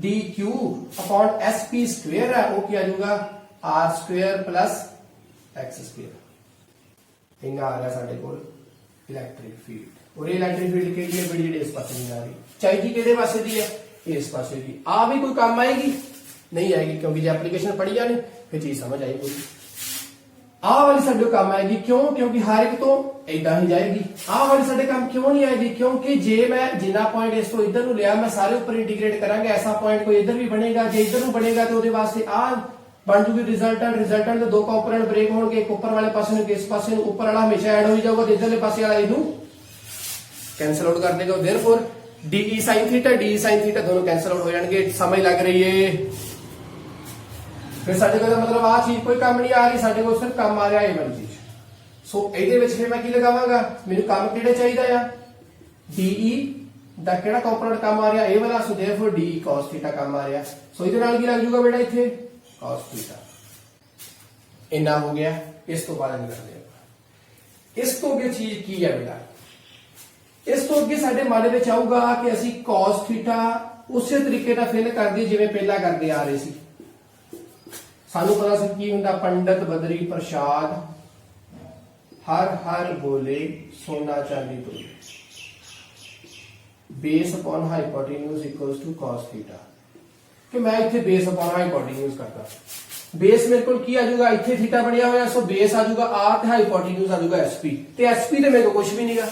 dq upon SP square है, वो क्या आ जाएगा r square plus x square. इन्ना आ गया साडे कोल इलैक्ट्रिक फील्ड। और इलैक्ट्रिक फील्ड केड़ी है, बड़ी इस पासे नहीं आ रही। ਚਾਹੀਦੀ ਕਿਹੜੇ ਪਾਸੇ ਦੀ ਹੈ, ਇਸ ਪਾਸੇ ਦੀ। ਆ ਵੀ ਕੋਈ ਕੰਮ ਆਏਗੀ नहीं आएगी, क्योंकि जो एप्लीकेशन पढ़ी जानी फिर चीज समझ आएगी। आ वाली साडे काम आएगी क्यों, क्योंकि हर एक तो इदा ही जाएगी। आ वाली साडे काम क्यों नहीं आएगी, क्योंकि जे मैं जिन्ना पॉइंट इस तो इधर लिया मैं सारे ऊपर इंटीग्रेट करांगा, ऐसा पॉइंट कोई इधर भी बनेगा, जे इधर नूं बनेगा तो उहदे वास्ते आ बन जूगी रिजल्टेंट। रिजल्टेंट दे दो कंपोनेंट ब्रेक होणगे, एक ऊपर वाले पासे नूं, इस पासे नूं, ऊपर वाला हमेशा ऐड हो जाऊगा, इधरले पासे वाला इनू कैंसिल आउट कर देगा। देयरफॉर डी sin थीटा दोनों कैंसिल आउट हो जाएंगे। समझ लग रही है? फिर साडे कोल मतलब आ चीज कोई काम नहीं आ रही, साडे कोल सिर्फ काम आ रहा है ये वाली चीज। सो ਇਹਦੇ ਵਿੱਚ ਫਿਰ ਮੈਂ ਕੀ ਲਗਾਵਾਂਗਾ, ਮੈਨੂੰ ਕੰਮ ਕਿਹੜੇ ਚਾਹੀਦਾ ਆ, DE ਦਾ ਕਿਹੜਾ ਕੰਪੋਨੈਂਟ ਕੰਮ ਆ ਰਿਹਾ, ਇਹ ਵਾਲਾ। ਸੋ देयरफॉर DE cos थीटा ਕੰਮ ਆ ਰਿਹਾ। ਸੋ ਇਹਦੇ ਨਾਲ ਕੀ ਲੱਗ ਜੂਗਾ ਬੇਟਾ ਇੱਥੇ cos थीटा। ਇੰਨਾ ਹੋ ਗਿਆ। ਇਸ ਤੋਂ ਬਾਅਦ ਨਹੀਂ ਕਰਦੇ ਆਪਾਂ। ਇਸ ਤੋਂ ਅੱਗੇ ਚੀਜ਼ ਕੀ ਹੈ ਬੇਟਾ, ਇਸ ਤੋਂ ਅੱਗੇ ਸਾਡੇ ਮਨ ਵਿੱਚ ਆਊਗਾ ਕਿ ਅਸੀਂ cos थीटा ਉਸੇ ਤਰੀਕੇ ਨਾਲ ਫਿਲ ਕਰਦੇ ਜਿਵੇਂ ਪਹਿਲਾਂ ਕਰਦੇ ਆ ਰਹੇ ਸੀ। ਸਾਨੂੰ ਪਤਾ ਸੀ ਕੀ ਹੁੰਦਾ, ਪੰਡਤ ਬਦਰੀ ਪ੍ਰਸ਼ਾਦ ਹਰ ਹਰ ਬੋਲੇ ਸੋਨਾ ਚਾਂਦੀ ਤੋਲੇ, base upon hypotenuse equals to cos theta. ਕਿ ਮੈਂ ਇੱਥੇ ਬੇਸ ਅਪਨ ਹਾਈਪੋਟੇਨਿਊਜ਼ ਕਰਦਾ, ਬੇਸ ਮੇਰੇ ਕੋਲ ਕੀ ਆ ਜਾਊਗਾ, ਇੱਥੇ ਥੀਟਾ ਬਣਿਆ ਹੋਇਆ, ਸੋ ਬੇਸ ਆ ਜਾਊਗਾ r ਤੇ ਹਾਈਪੋਟੇਨਿਊਜ਼ ਆ ਜਾਊਗਾ SP, ਤੇ SP ਤੇ ਮੇਰੇ ਕੋਲ ਕੁਝ ਵੀ ਨਹੀਂਗਾ।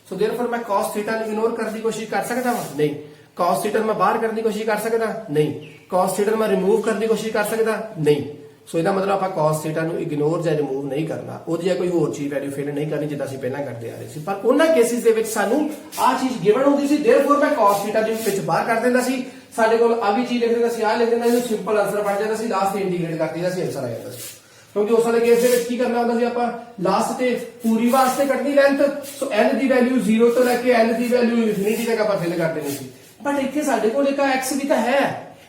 ਸੋ देयरफॉर मैं cos थीटा ਨੂੰ ਇਗਨੋਰ ਕਰਨ ਦੀ ਕੋਸ਼ਿਸ਼ ਕਰ ਸਕਦਾ ਹਾਂ? ਨਹੀਂ। cos थीटा ਮੈਂ ਬਾਹਰ ਕਰਨ ਦੀ ਕੋਸ਼ਿਸ਼ ਕਰ ਸਕਦਾ? ਨਹੀਂ। cos थीटा ਮੈਂ ਰਿਮੂਵ ਕਰਨ ਦੀ ਕੋਸ਼ਿਸ਼ ਕਰ ਸਕਦਾ? ਨਹੀਂ। ਸੋ ਇਹਦਾ ਮਤਲਬ ਆਪਾਂ cos थीटा ਨੂੰ ਇਗਨੋਰ ਜਾਂ ਰਿਮੂਵ ਨਹੀਂ ਕਰਨਾ, ਉਹਦੀ ਜਾਂ ਕੋਈ ਹੋਰ ਚੀਜ਼ ਵੈਲਿਊ ਫਿਲ ਨਹੀਂ ਕਰਨੀ ਜਿੱਦਾਂ ਅਸੀਂ ਪਹਿਲਾਂ ਕਰਦੇ ਆ ਰਹੇ ਸੀ। ਪਰ ਉਹਨਾਂ ਕੇਸਿਸ ਦੇ ਵਿੱਚ ਸਾਨੂੰ ਆ ਚੀਜ਼ ਗਿਵਨ ਹੁੰਦੀ ਸੀ, देयरफॉर ਮੈਂ cos थीटा ਦੇ ਵਿੱਚ ਬਾਹਰ ਕਰ ਦਿੰਦਾ ਸੀ। ਸਾਡੇ ਕੋਲ ਆ ਵੀ ਚੀਜ਼ ਲਿਖ ਦਿੰਦਾ ਸੀ, ਆ ਲਿਖ ਦਿੰਦਾ ਸੀ, ਸਿੰਪਲ ਆਨਸਰ ਬਣ ਜਾਂਦਾ ਸੀ, ਲਾਸਟ ਤੇ ਇੰਟੀਗ੍ਰੇਟ ਕਰ ਦਿੰਦਾ ਸੀ, ਆਨਸਰ ਆ ਜਾਂਦਾ ਸੀ। ਕਿਉਂਕਿ ਉਸ ਵਾਲੇ ਕੇਸ ਦੇ ਵਿੱਚ ਕੀ ਕਰਨਾ ਹੁੰਦਾ ਸੀ, ਆਪਾਂ ਲਾਸਟ ਤੇ ਪੂਰੀ ਵਾਸਤੇ ਕੱਢਣੀ ਲੈਂਥ। ਸੋ n ਦੀ ਵੈਲਿਊ 0 ਤੋਂ ਲੈ ਕੇ n ਦੀ ਵੈਲਿਊ ਇਨਫਿਨਿਟੀ ਤੱਕ ਆਪਾਂ ਫਿਲ ਕਰ ਦੇਣੀ ਸੀ। ਬਟ ਇੱਥੇ ਸਾਡੇ ਕੋਲ ਇੱਕ x ਵੀ ਤਾਂ ਹੈ,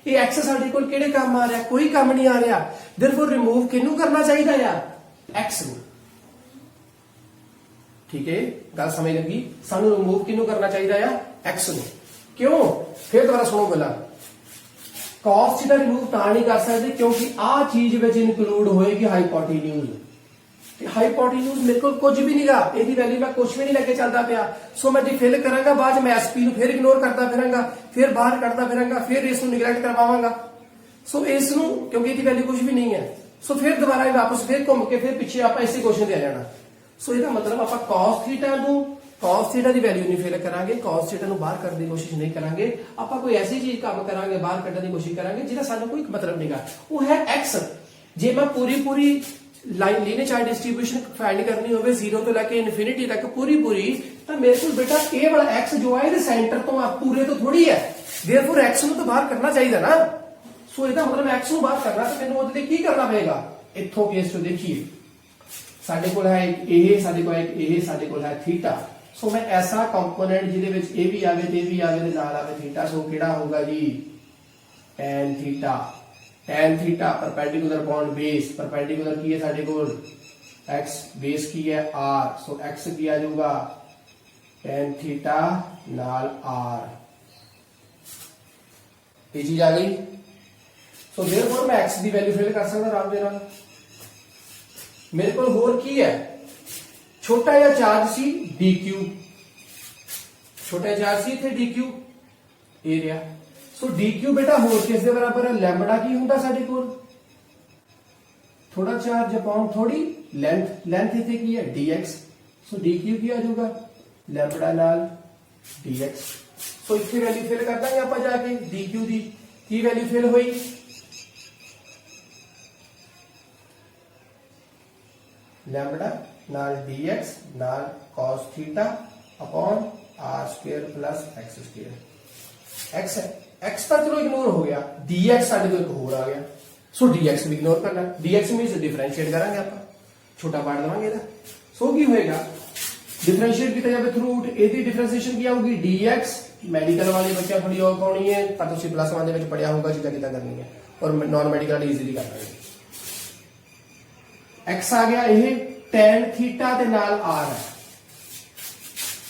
ਇਹ x ਸਾਡੇ ਕੋਲ ਕਿਹੜੇ ਕੰਮ ਆ ਰਿਹਾ, ਕੋਈ ਕੰਮ ਨਹੀਂ ਆ ਰਿਹਾ। देयरफॉर ਰਿਮੂਵ ਕਿਹਨੂੰ ਕਰਨਾ ਚਾਹੀਦਾ ਆ, x ਨੂੰ। ਠੀਕ ਹੈ, ਗੱਲ ਸਮਝ ਲੱਗੀ? ਸਾਨੂੰ ਰਿਮੂਵ ਕਿਹਨੂੰ ਕਰਨਾ ਚਾਹੀਦਾ ਆ, x ਨੂੰ। ਕਿਉਂ? ਫਿਰ ਦੁਬਾਰਾ ਸੁਣੋ ਗੱਲਾਂ। cos थीटा ਰਿਮੂਵ ਤਾਂ ਨਹੀਂ ਕਰ ਸਕਦੇ ਕਿਉਂਕਿ ਆ ਚੀਜ਼ ਵਿੱਚ ਇਨਕਲੂਡ ਹੋਏਗੀ ਹਾਈਪੋਟੇਨਿਊਜ਼। ਹਾਈਪੋਟੇਨਿਊਜ਼ ਮੇਰੇ ਕੋਲ ਕੁਝ ਵੀ ਨਹੀਂਗਾ, ਇਹਦੀ ਵੈਲਿਊ ਮੈਂ ਕੁਝ ਵੀ ਨਹੀਂ ਲੈ ਕੇ ਚੱਲਦਾ ਪਿਆ। ਸੋ ਮੈਂ ਜੇ ਫਿਲ ਕਰਾਂਗਾ ਬਾਅਦ ਚ ਮੈਂ SP ਨੂੰ ਫਿਰ ਇਗਨੋਰ ਕਰਦਾ ਫਿਰਾਂਗਾ, ਫਿਰ ਬਾਹਰ ਕੱਢਦਾ ਫਿਰਾਂਗਾ, ਫਿਰ ਇਸ ਨੂੰ ਨਿਗਲੈਕਟ ਕਰਵਾਵਾਂਗਾ। ਸੋ ਇਸ ਨੂੰ ਕਿਉਂਕਿ ਇਹਦੀ ਵੈਲਿਊ ਕੁਝ ਵੀ ਨਹੀਂ ਹੈ, ਸੋ ਫਿਰ ਦੁਬਾਰਾ ਇਹ ਵਾਪਸ ਫਿਰ ਘੁੰਮ ਕੇ ਫਿਰ ਪਿੱਛੇ ਆਪਾਂ ਇਸੇ ਕੁਐਸਚਨ ਤੇ ਆ ਜਾਣਾ। ਸੋ ਇਹਦਾ ਮਤਲਬ ਆਪਾਂ cos थीटा ਦੀ ਵੈਲਿਊ ਨਹੀਂ ਫਿਲ ਕਰਾਂਗੇ, cos थीटा ਨੂੰ ਬਾਹਰ ਕਰਨ ਦੀ ਕੋਸ਼ਿਸ਼ ਨਹੀਂ ਕਰਾਂਗੇ। ਆਪਾਂ ਕੋਈ ਐਸੀ ਚੀਜ਼ ਕੰਮ ਕਰਾਂਗੇ, ਬਾਹਰ ਕੱਢਣ ਦੀ ਕੋਸ਼ਿਸ਼ ਕਰਾਂਗੇ ਜਿਹਦਾ ਸਾਨੂੰ ਕੋਈ ਮਤਲਬ ਨਹੀਂਗਾ, ਉਹ ਹੈ x। ਜੇ ਮੈਂ ਪੂਰੀ line linear charge distribution find ਕਰਨੀ ਹੋਵੇ 0 ਤੋਂ ਲੈ ਕੇ ਇਨਫਿਨਿਟੀ ਤੱਕ ਪੂਰੀ, ਤਾਂ ਮੇਰੇ ਕੋਲ ਬੇਟਾ ਇਹ ਵਾਲਾ x ਜੋ ਹੈ ਇਹਦੇ ਸੈਂਟਰ ਤੋਂ ਪੂਰੇ ਤੋਂ ਥੋੜੀ ਹੈ, देयरफॉर x ਨੂੰ ਤਾਂ ਬਾਹਰ ਕਰਨਾ ਚਾਹੀਦਾ ਨਾ। ਸੋ ਇਹਦਾ ਮਤਲਬ x ਨੂੰ ਬਾਹਰ ਕਰਨਾ, ਤਾਂ ਮੈਨੂੰ ਉਹਦੇ ਲਈ ਕੀ ਕਰਨਾ ਪਏਗਾ। ਇੱਥੋਂ ਕੇਸ ਤੋਂ ਦੇਖੀਏ, ਸਾਡੇ ਕੋਲ ਹੈ ਇਹ, ਸਾਡੇ ਕੋਲ ਹੈ ਇਹ, ਸਾਡੇ ਕੋਲ ਹੈ ਥੀਟਾ। ਸੋ ਮੈਂ ਐਸਾ ਕੰਪੋਨੈਂਟ ਜਿਹਦੇ ਵਿੱਚ ਇਹ ਵੀ ਆਵੇ ਤੇ ਇਹ ਵੀ ਆਵੇ ਤੇ ਨਾਲ ਆਵੇ ਥੀਟਾ, ਸੋ ਕਿਹੜਾ ਹੋਊਗਾ ਜੀ, tan थीटा परपेंडिकुलਰ अपॉन बेस। परपेंडिकुलਰ ਕੀ ਹੈ ਸਾਡੇ ਕੋਲ x, बेस ਕੀ ਹੈ r, ਸੋ x ਕੀ ਆ ਜਾਊਗਾ tan थीटा ਨਾਲ r। ਇਹ ਚੀਜ਼ ਆ ਗਈ। ਸੋ देयरफॉर मैं x ਦੀ ਵੈਲਿਊ ਫਿਲ ਕਰ ਸਕਦਾ ਆਰਾਮ ਦੇ ਨਾਲ। ਮੇਰੇ ਕੋਲ ਹੋਰ ਕੀ ਹੈ, ਛੋਟਾ ਜਿਹਾ ਚਾਰਜ ਸੀ dq, ਛੋਟਾ ਜਿਹਾ ਚਾਰਜ ਸੀ ਇੱਥੇ dq ਇਹ ਰਿਹਾ। ਸੋ dq ਬੇਟਾ ਹੋਰ ਕਿਸ ਦੇ ਬਰਾਬਰ ਹੈ, ਲੈਂਬਡਾ ਕੀ ਹੁੰਦਾ ਸਾਡੇ ਕੋਲ, ਥੋੜਾ ਚਾਰਜ ਅਪॉन ਥੋੜੀ ਲੈਂਥ ਇੱਥੇ ਕੀ ਹੈ dx। ਸੋ dq ਕੀ ਆ ਜਾਊਗਾ ਲੈਂਬਡਾ ਨਾਲ dx। ਸੋ ਇੱਥੇ ਵੈਲਿਊ ਫਿਲ ਕਰ ਦਾਂਗੇ ਆਪਾਂ ਜਾ ਕੇ dq ਦੀ। ਕੀ ਵੈਲਿਊ ਫਿਲ ਹੋਈ, ਲੈਂਬਡਾ ਨਾਲ dx ਨਾਲ cos theta upon r square plus x square. x है, x ਤਾਂ ਚਲੋ ਇਗਨੋਰ ਹੋ ਗਿਆ, dx ਸਾਡੇ ਕੋਲ ਇੱਕ ਹੋਰ ਆ ਗਿਆ। ਸੋ dx ਵੀ ਇਗਨੋਰ ਕਰਨਾ, dx ਮੀਨਸ ਡਿਫਰੈਂਸ਼ੀਏਟ ਕਰਾਂਗੇ ਆਪਾਂ, ਛੋਟਾ ਪਾਰਟ ਲਵਾਂਗੇ ਇਹਦਾ। ਸੋ ਕੀ ਹੋਏਗਾ, डिफरेंशिएट ਕੀਤਾ ਜਾਵੇ ਥਰੂ ਰੂਟ, ਇਹਦੀ ਡਿਫਰੈਂਸ਼ੀਏਸ਼ਨ ਕੀ ਆਊਗੀ dx। ਮੈਡੀਕਲ ਵਾਲੇ ਬੱਚਿਆਂ ਥੋੜੀ ਔਖ ਆਉਣੀ ਹੈ, ਪਰ ਤੁਸੀਂ ਪਲੱਸ 1 ਦੇ ਵਿੱਚ ਪੜਿਆ ਹੋਊਗਾ ਜਿੱਦਾਂ ਕਿਦਾਂ ਕਰਨੀ ਹੈ, ਔਰ ਨਾਨ ਮੈਡੀਕਲ ਵਾਲੀ ਈਜ਼ੀਲੀ ਕਰ ਲਾਂਗੇ। x ਆ ਗਿਆ ਇਹ tan थीटा ਦੇ ਨਾਲ r ਹੈ।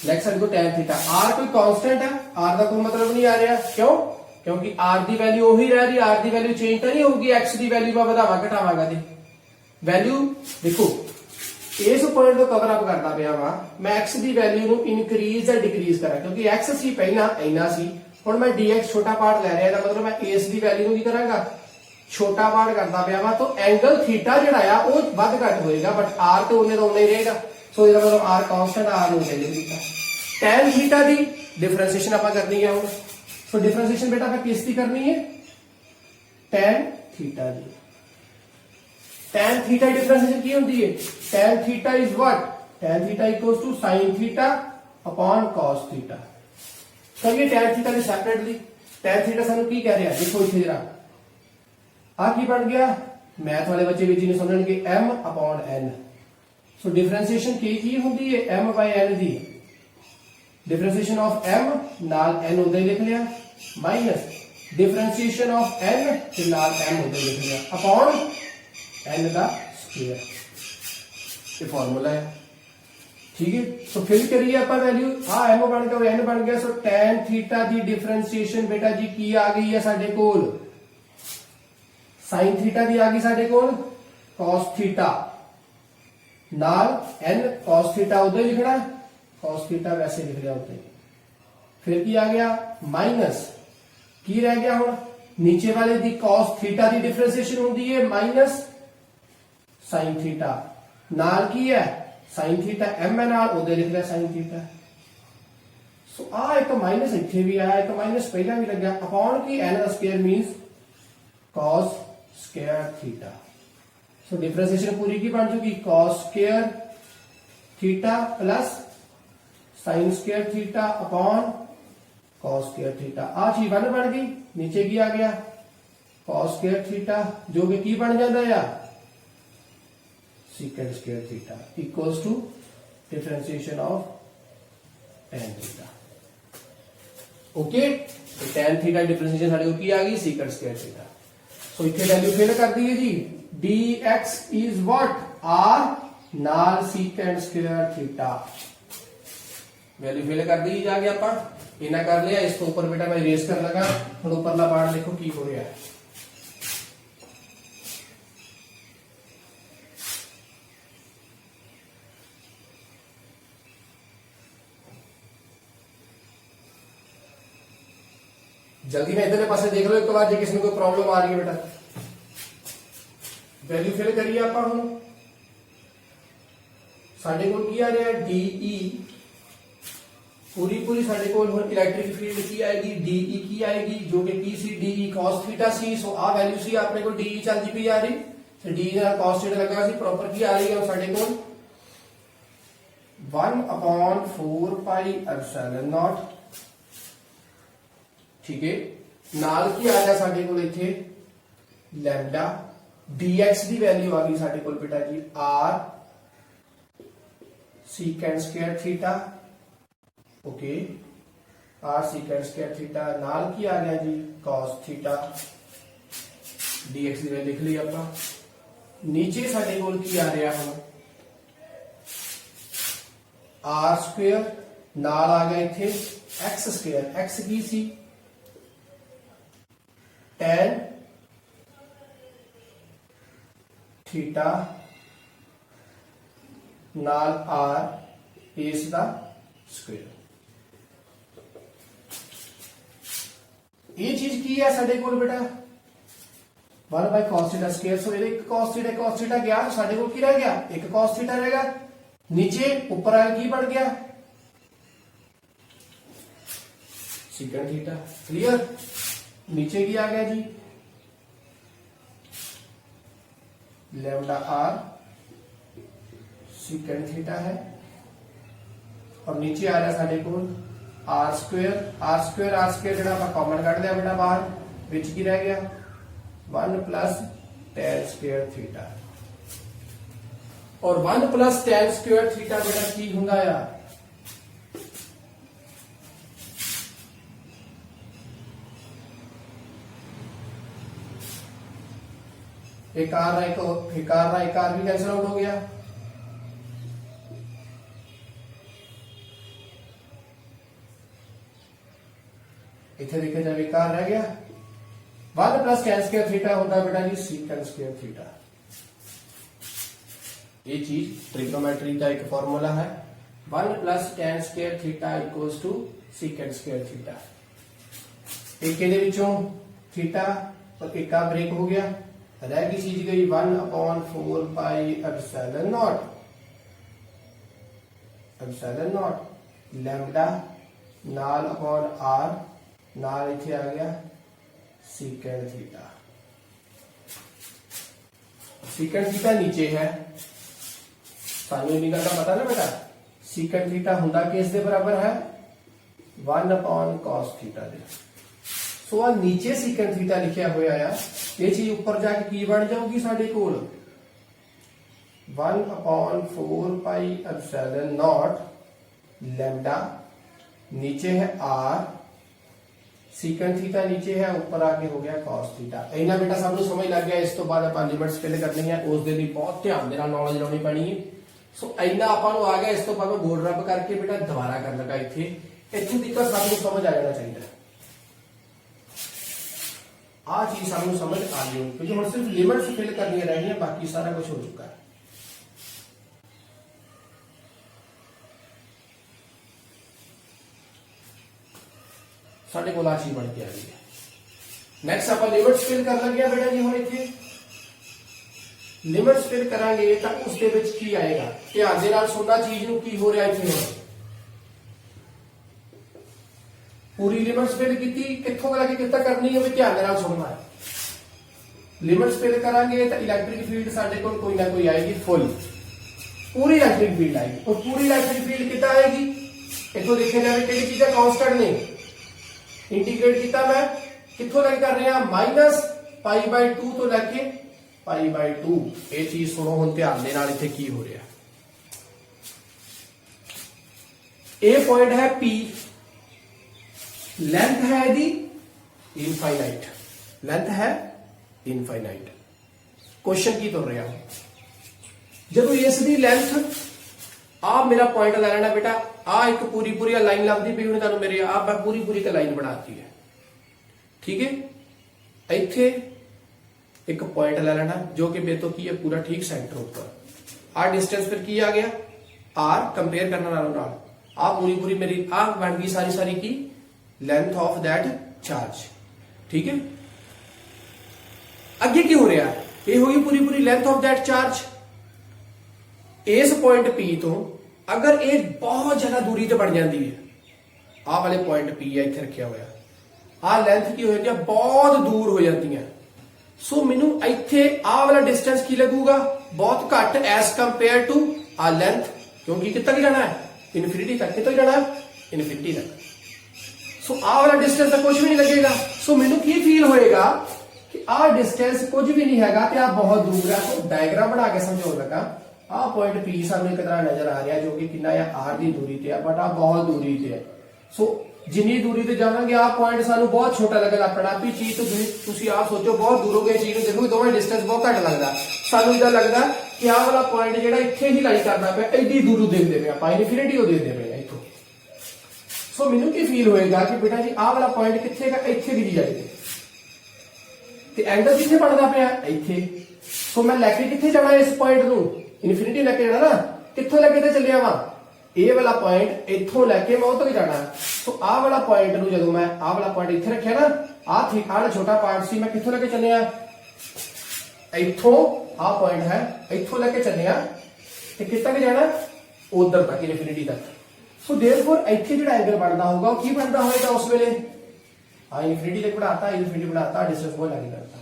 नेक्स्ट ਸਾਡੇ ਕੋਲ tan थीटा, r कोई कांस्टेंट है, r ਦਾ ਕੋਈ ਮਤਲਬ ਨਹੀਂ ਆ ਰਿਹਾ। ਕਿਉਂ? ਕਿਉਂਕਿ r ਦੀ ਵੈਲਿਊ ਉਹੀ ਰਹਿ ਰਹੀ, r ਦੀ ਵੈਲਿਊ ਚੇਂਜ ਤਾਂ ਨਹੀਂ ਹੋਊਗੀ। x ਦੀ ਵੈਲਿਊ ਮੈਂ ਵਧਾਵਾ ਘਟਾਵਾਂਗਾ ਤੇ ਵੈਲਿਊ ਦੇਖੋ इस पॉइंट को कवर अप करता पाया वा मैं x की वैल्यू ਨੂੰ ਇਨਕਰੀਜ਼ ਜਾਂ ਡਿਕਰੀਜ਼ ਕਰਾਂ ਕਿਉਂਕਿ x ਸੀ ਪਹਿਲਾਂ ਇੰਨਾ ਸੀ ਹੁਣ ਮੈਂ dx ਛੋਟਾ ਪਾਰਟ ਲੈ ਰਿਹਾ ਇਹਦਾ ਮਤਲਬ ਮੈਂ ਇਸ ਦੀ ਵੈल्यू ਨੂੰ ਕੀ ਕਰਾਂਗਾ ਛੋਟਾ ਪਾਰਟ ਕਰਦਾ ਪਿਆ ਵਾ ਤਾਂ ਐਂਗਲ ਥੀਟਾ ਜਿਹੜਾ ਆ ਉਹ ਵੱਧ ਘੱਟ ਹੋਏਗਾ ਬਟ r ਤੇ ਉਹਨੇ ਤਾਂ ਉਨਾ ਹੀ ਰਹੇਗਾ ਸੋ ਇਹਦਾ ਮਤਲਬ r ਕਾਂਸਟੈਂਟ r ਨੂੰ ਵੈਲਿਊ ਦਿੱਤਾ tan ਥੀਟਾ ਦੀ डिफरेंशिएशन ਆਪਾਂ ਕਰਨੀ ਹੈ ਹੁਣ ਸੋ डिफरेंशिएशन बेटा ਆਪਾਂ ਕਿਸ ਦੀ ਕਰਨੀ ਹੈ tan थीटा ਦੀ tan theta डिफरेंशिएशन की होती है tan theta is what tan theta equals to sin theta upon cos theta तो ये tan theta ने सेपरेटली tan theta सानू की कह रहा देखो इथे जरा आ की बन गया मैथ वाले बच्चे भी जिन्हें सुनणगे m upon n सो डिफरेंशिएशन की होती है m by n the differentiation of m नाल n उधर लिख लिया माइनस डिफरेंशिएशन ऑफ n ते नाल m उधर लिख लिया अपॉन n का स्क्वायर ये फार्मूला है ठीक है सो फिल करिए आप वैल्यू आ m बन गया n बन गया सो tan थीटा दी डिफरेंशिएशन बेटा जी की आ गई है साडे कोल sin थीटा दी आ गई साडे कोल cos थीटा नाल n cos थीटा उधर लिखना cos थीटा वैसे लिख लिया उधर फिर की आ गया माइनस की रह गया हुन नीचे वाले दी cos थीटा दी डिफरेंशिएशन होती है माइनस sin थीटा नाल की है sin थीटा m है नाल उधर लिख लिया sin थीटा सो आ एक माइनस इथे भी आया एक माइनस पहला भी लग गया अपॉन की n का square means cos square theta so differentiation पूरी की बन चुकी cos square theta plus sin square theta upon cos square theta आ चीज बन गई नीचे की आ गया cos स्क्वायर थीटा जो कि की बन जाता है secant square theta equals to differentiation of tan theta okay tan theta differentiation साडे को की आ गई secant square theta सो इथे वैल्यू फिल कर दी है जी dx is what r नाल secant square theta value fill कर दी जाके ਆਪਾਂ इना कर लिया इसको ऊपर बेटा मैं इरेज कर लगा ਹੁਣ ऊपरला पार्ट देखो की हो रहा है जल्दी में इधर पासे देख लो एक बार जो किसी में कोई प्रॉब्लम आ रही है बेटा वैल्यू फिल करिए आप हम साडे कोल की आ रहा है डीई पूरी पूरी साडे कोल हुन इलेक्ट्रिक फील्ड की आएगी डीई की आएगी जो कि की सी डीई cos थीटा सी सो आ वैल्यू सी अपने को डीई चलती पई आ रही तो डी नाल cos थीटा लगा सी प्रॉपर की आ रही है साडे कोल 1/4 पाई एप्सिलॉन नॉट ठीक है नाल की आ गया साडे कोल इथे लैम्डा dx दी वैल्यू आ गई साडे कोल बेटा जी r secant square theta okay r secant square theta नाल की आ गया जी cos थीटा dx दी वैल्यू लिख ली आपा नीचे साडे कोल की आ रहा हम r स्क्वायर नाल आ गया इथे x स्क्वायर x की सी tan थीटा नाल r इस दा स्क्वायर ये चीज की है साडे कोल बेटा 1 by cos theta square so ये cos थीटा गया तो साडे कोल की रह गया एक cos थीटा रहेगा नीचे ऊपर आया की बढ़ गया secant थीटा क्लियर नीचे की आ गया जी लैम्डा r secant थीटा है और नीचे आ रहा साडे कोल r स्क्वायर जेड़ा ਆਪਾਂ ਕਾਮਨ ਕੱਢ ਲਿਆ बेटा बाहर ਵਿੱਚ ਕੀ ਰਹਿ ਗਿਆ 1 प्लस tan स्क्वायर थीटा और 1 प्लस tan स्क्वायर थीटा बेटा की ਹੁੰਦਾ ਆ एक आर भी कैंसिल आउट हो गया इथे देखा जाए एक आर रह गया 1 प्लस tan स्क्वायर थीटा होता है बेटा जी secant स्क्वायर थीटा ये चीज ट्रिग्नोमेट्री का एक फॉर्मूला है 1 + tan square theta equals to secant square theta. एक ਇਹਦੇ ਵਿੱਚੋਂ थीटा और एक का ब्रेक हो गया, रह गई चीज गई 1/4 पाई एप्सिलॉन नॉट लैम्डा नाल अपॉन r नाल इथे आ गया secant थीटा। secant थीटा नीचे है, सानू इन्हीं का पता ना बेटा, secant थीटा हुंदा किस दे बराबर है 1/cos थीटा दे। सो आ नीचे secant थीटा लिखिया होया आ, ये चीज ऊपर जाके की बन जाऊगी साडे कोल 1/4 पाई एप्सिलॉन नॉट लैम्डा, नीचे है r, secant थीटा नीचे है, ऊपर आके हो गया cos थीटा। इन्ना बेटा सबको समझ लग गया। इस तो बाद अपन लिमिट्स फिल करनी है, उस दे दी बहुत ध्यान दे नाल नॉलेज लाउणी पैनी है। सो इन्ना आपां नूं आ गया। इस तो बाद मैं बोर्ड रब करके बेटा दोबारा कर लगा, इत्थे तक सबको समझ आ जाना चाहिए। आ चीज सानू समझ आ गई क्योंकि हम सिर्फ लिमिट्स फिल करनी रह गई, बाकी सारा कुछ हो चुका है। साडे कोल आ चीज बन के आ गई है। नेक्स्ट आप लिमिट्स फिल कर लगे बेटा जी। हुण इत्थे लिमिट्स फिल करांगे तो उस दे विच की आएगा, ध्यान दे नाल सुनना चीज नूं की हो रहा इत्थे। हुण पूरी लिमिट्स फिल की कित्थों लगे कितना करनी है, ध्यान दे नाल सुनना है। लिमिट्स फिल करांगे तो इलैक्ट्रिक फील्ड साडे कोल कोई ना कोई आएगी फुल, पूरी इलैक्ट्रिक फील्ड आएगी। और पूरी इलैक्ट्रिक फील्ड कितना आएगी, इत्थों देखिया जाए किहड़ी चीज़ां कांस्टेंट ने। इंटीग्रेट किया मैं कित्थों लगे कर रहे हैं -π/2 तो लैके π/2। ये चीज सुनो हुण ध्यान दे नाल इत्थे की हो रहा। ए पॉइंट है P, लेंथ है यदि इनफाइनाइट, लेंथ है इनफाइनाइट। क्वेश्चन की तुर रहा जब इसकी लेंथ आ मेरा पॉइंट ले लेना बेटा, आ एक पूरी पूरी लाइन लगती पी हुण तुहानूं मेरे आ पूरी पूरी एक लाइन बनाती है, ठीक है। इत्थे एक पॉइंट ले लेना जो कि मेरे तो की है पूरा ठीक सेंटर ऊपर। आ डिस्टेंस फिर की आ गया r, कंपेयर करना नालों नाल आ पूरी पूरी मेरी आ बन गई सारी सारी की लेंथ ऑफ दैट चार्ज, ठीक है। अगे की हो रहा है, ये होगी पूरी पूरी लेंथ ऑफ दैट चार्ज। इस पॉइंट P तो अगर ये बहुत ज्यादा दूरी ते बढ़ जाती है, आ वाले पॉइंट P है इत्थे रखिया होया, आ लेंथ की हो जाती है बहुत दूर हो जाती है। सो मैनू इत्थे आ वाला डिस्टेंस की लगूगा बहुत घट as compare to a length, क्योंकि कितना की जाना है इनफिनिटी तक, कितना जाना है इनफिनिटी तक। सो आ वाला डिस्टेंस तो कुछ भी नहीं लगेगा। सो मैनू की फील होएगा कि आ डिस्टेंस कुछ भी नहीं हैगा ते आ बहुत दूर है। तो डायग्राम बना के समझाउण लगा, आ पॉइंट P सानू एक तरह नजर आ रहा है जो कि कितना है r की दूरी ते है, बट आ बहुत दूरी ते है। सो जिन्नी दूरी ते जावांगे आ पॉइंट सानू बहुत छोटा लगेगा। अपना भी चीज तो तुसीं आप सोचो बहुत दूर हो गए चीज देखो दोवें डिस्टेंस बहुत घट लगता, सानू इदा लगता कि आ वाला पॉइंट जिहड़ा इत्थे ही लाई करना पे एडी दूर देखते पे आपां इनफिनिटी को देखते पे इत्थों। सो मैनू की फील होएगा कि बेटा जी आ वाला पॉइंट कित्थे का इत्थे गिरी जाएगी ते एंगल कित्थे बनदा पिया इत्थे। सो मैं लैके कित्थे जाना इस पॉइंट नूं इनफिनिटी लेके जाना ना, कित्थों लेके ते चलिया वा ए वाला पॉइंट इत्थों लेके मैं उधर जाना। सो आ वाला पॉइंट नूं जदों मैं आ वाला पॉइंट इत्थे रखिया ना, आ ठीक आ छोटा पार्ट सी मैं कित्थों लेके चलिया इत्थों, आ पॉइंट है इत्थों लेके चलिया ते कित्थे तक जाना उधर तक इनफिनिटी तक। सो देयरफॉर इत्थे जिहड़ा एंगल बनदा होगा वो की बनदा होएगा उस वेले आ इनफिनिटी तक बढ़ाता, इनफिनिटी बढ़ाता, डिस्टेंस बहुत लगे करता,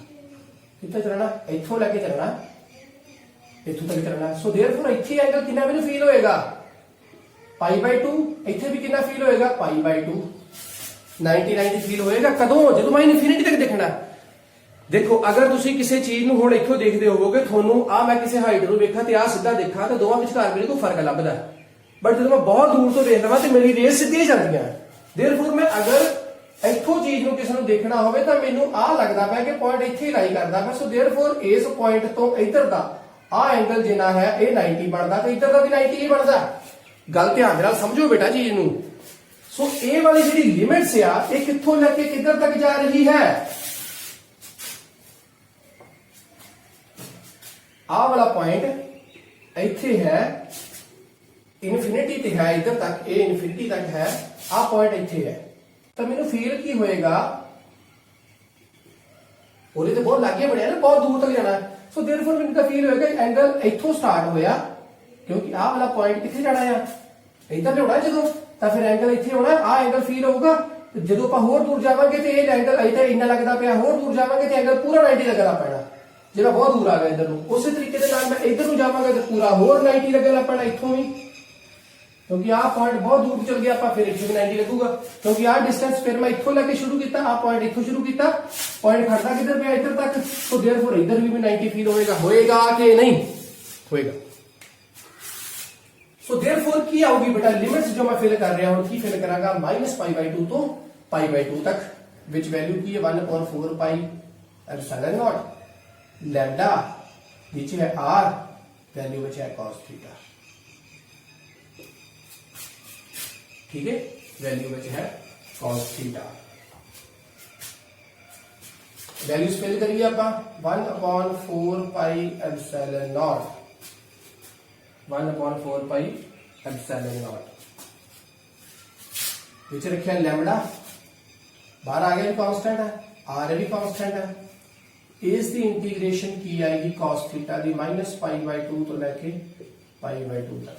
कित्थे चलना इत्थों लेके चलना इत्थों तक चलना। सो देयरफॉर इत्थे एंगल कितना मैनूं फील होएगा π/2, इत्थे भी कितना फील होएगा π/2, 90 फील होएगा। कदों जदों मैं इनफिनिटी तक देखना। देखो अगर तुसी किसी चीज नूं हुण इत्थों देखदे होवोगे थोनू आ मैं किसी हाइट नूं वेखा ते आ सीधा देखा ते दोवां विचकार मेरे को फर्क लभदा, बट जदों मैं बहुत दूर तो देख लवां ते मेरी रेस सीधी जांदियां। देयरफॉर मैं अगर इत्थों चीज नूं किसी नूं देखना होवे तां मैनूं आ लगदा पिया कि पॉइंट इत्थे ही लाई करदा मैं। सो देयरफॉर इस पॉइंट तो इधर दा आ एंगल जिन्ना है ये 90 बनता तो इधर का भी 90 ही बनता। गल ध्यान नाल समझो बेटा चीज नूं। सो ए वाली जिहड़ी लिमिट्स आ ये कित्थों लेके किधर तक जा रही है, आ वाला पॉइंट ਇੱਥੇ ਹੈ ਇਨਫਿਨਿਟੀ ਤੇ ਹੈ ਇਧਰ ਤੱਕ, ਇਹ ਇਨਫਿਨਿਟੀ ਤੱਕ ਹੈ, ਆ ਪੁਆਇੰਟ ਇੱਥੇ ਹੈ, ਤਾਂ ਮੈਨੂੰ ਫੀਲ ਕੀ ਹੋਏਗਾ, ਉਹਦੇ ਤੇ ਬਹੁਤ ਲਾਗੇ ਬਣਿਆ ਨਾ, ਬਹੁਤ ਦੂਰ ਤੱਕ ਜਾਣਾ, ਸੋ देयरफॉर ਮੈਨੂੰ ਤਾਂ ਫੀਲ ਹੋਏਗਾ ਐਂਗਲ ਇੱਥੋਂ ਸਟਾਰਟ ਹੋਇਆ, ਕਿਉਂਕਿ ਆਹ ਵਾਲਾ ਪੁਆਇੰਟ ਕਿੱਥੇ ਜਾਣਾ ਆ, ਇੱਧਰ ਲਿਆਉਣਾ ਜਦੋਂ, ਤਾਂ ਫਿਰ ਐਂਗਲ ਇੱਥੇ ਹੋਣਾ, ਆਹ ਐਂਗਲ ਫੀਲ ਹੋਊਗਾ। ਜਦੋਂ ਆਪਾਂ ਹੋਰ ਦੂਰ ਜਾਵਾਂਗੇ ਤੇ ਇਹ ਐਂਗਲ ਇੱਥੇ ਇੰਨਾ ਲੱਗਦਾ ਪਿਆ, ਹੋਰ ਦੂਰ ਜਾਵਾਂਗੇ ਤੇ ਐਂਗਲ ਪੂਰਾ 90 ਲੱਗਣਾ ਪੈਣਾ, ਜਿਹੜਾ ਬਹੁਤ ਦੂਰ ਆ ਗਿਆ ਇੱਧਰ ਨੂੰ। ਉਸੇ ਤਰੀਕੇ ਦੇ ਨਾਲ ਮੈਂ ਇੱਧਰ ਨੂੰ ਜਾਵਾਂਗਾ ਤੇ ਪੂਰਾ ਹੋਰ 90 ਲੱਗਣਾ ਪੈਣਾ ਇੱਥੋਂ ਵੀ, ਕਿਉਂਕਿ ਆਹ ਪੁਆਇੰਟ ਬਹੁਤ ਦੂਰ ਚਲ ਗਿਆ, ਆਪਾਂ ਫਿਰ ਇੱਥੇ ਵੀ 90 ਲੱਗੂਗਾ, ਕਿਉਂਕਿ ਆਹ ਡਿਸਟੈਂਸ ਫਿਰ ਮੈਂ ਇੱਥੋਂ ਲੈ ਕੇ ਸ਼ੁਰੂ ਕੀਤਾ, ਆਹ ਪੁਆਇੰਟ ਇੱਥੋਂ ਸ਼ੁਰੂ ਕੀਤਾ, ਪੁਆਇੰਟ ਖੜਦਾ ਕਿੱਧਰ ਪਿਆ, ਇੱਧਰ ਤੱਕ, ਸੋ देयरफॉर ਇੱਧਰ ਵੀ 90 ਫੀਲ ਹੋਏਗਾ ਕਿ ਨਹੀਂ ਹੋਏਗਾ। सो देयरफॉर की आऊगी बेटा लिमिट्स जो मैं फिल कर रहा हूं, की फिल करांगा -π/2 तो π/2 तक, विच वैल्यू की है 1/4 पाई एप्सिलॉन नॉट, लैम्डा नीचे है r, वैल्यू विच है cos थीटा, ठीक है, वैल्यू विच है cos थीटा। वैल्यूज फिल करिए आप 1/4 pi epsilon naught, 1/4 pi epsilon naught, which रखा लैम्बडा, बाहर आ गया कांस्टेंट है, आर भी कांस्टेंट है, इस दी इंटीग्रेशन की आएगी cos थीटा दी -π/2 तो लेके π/2 तक,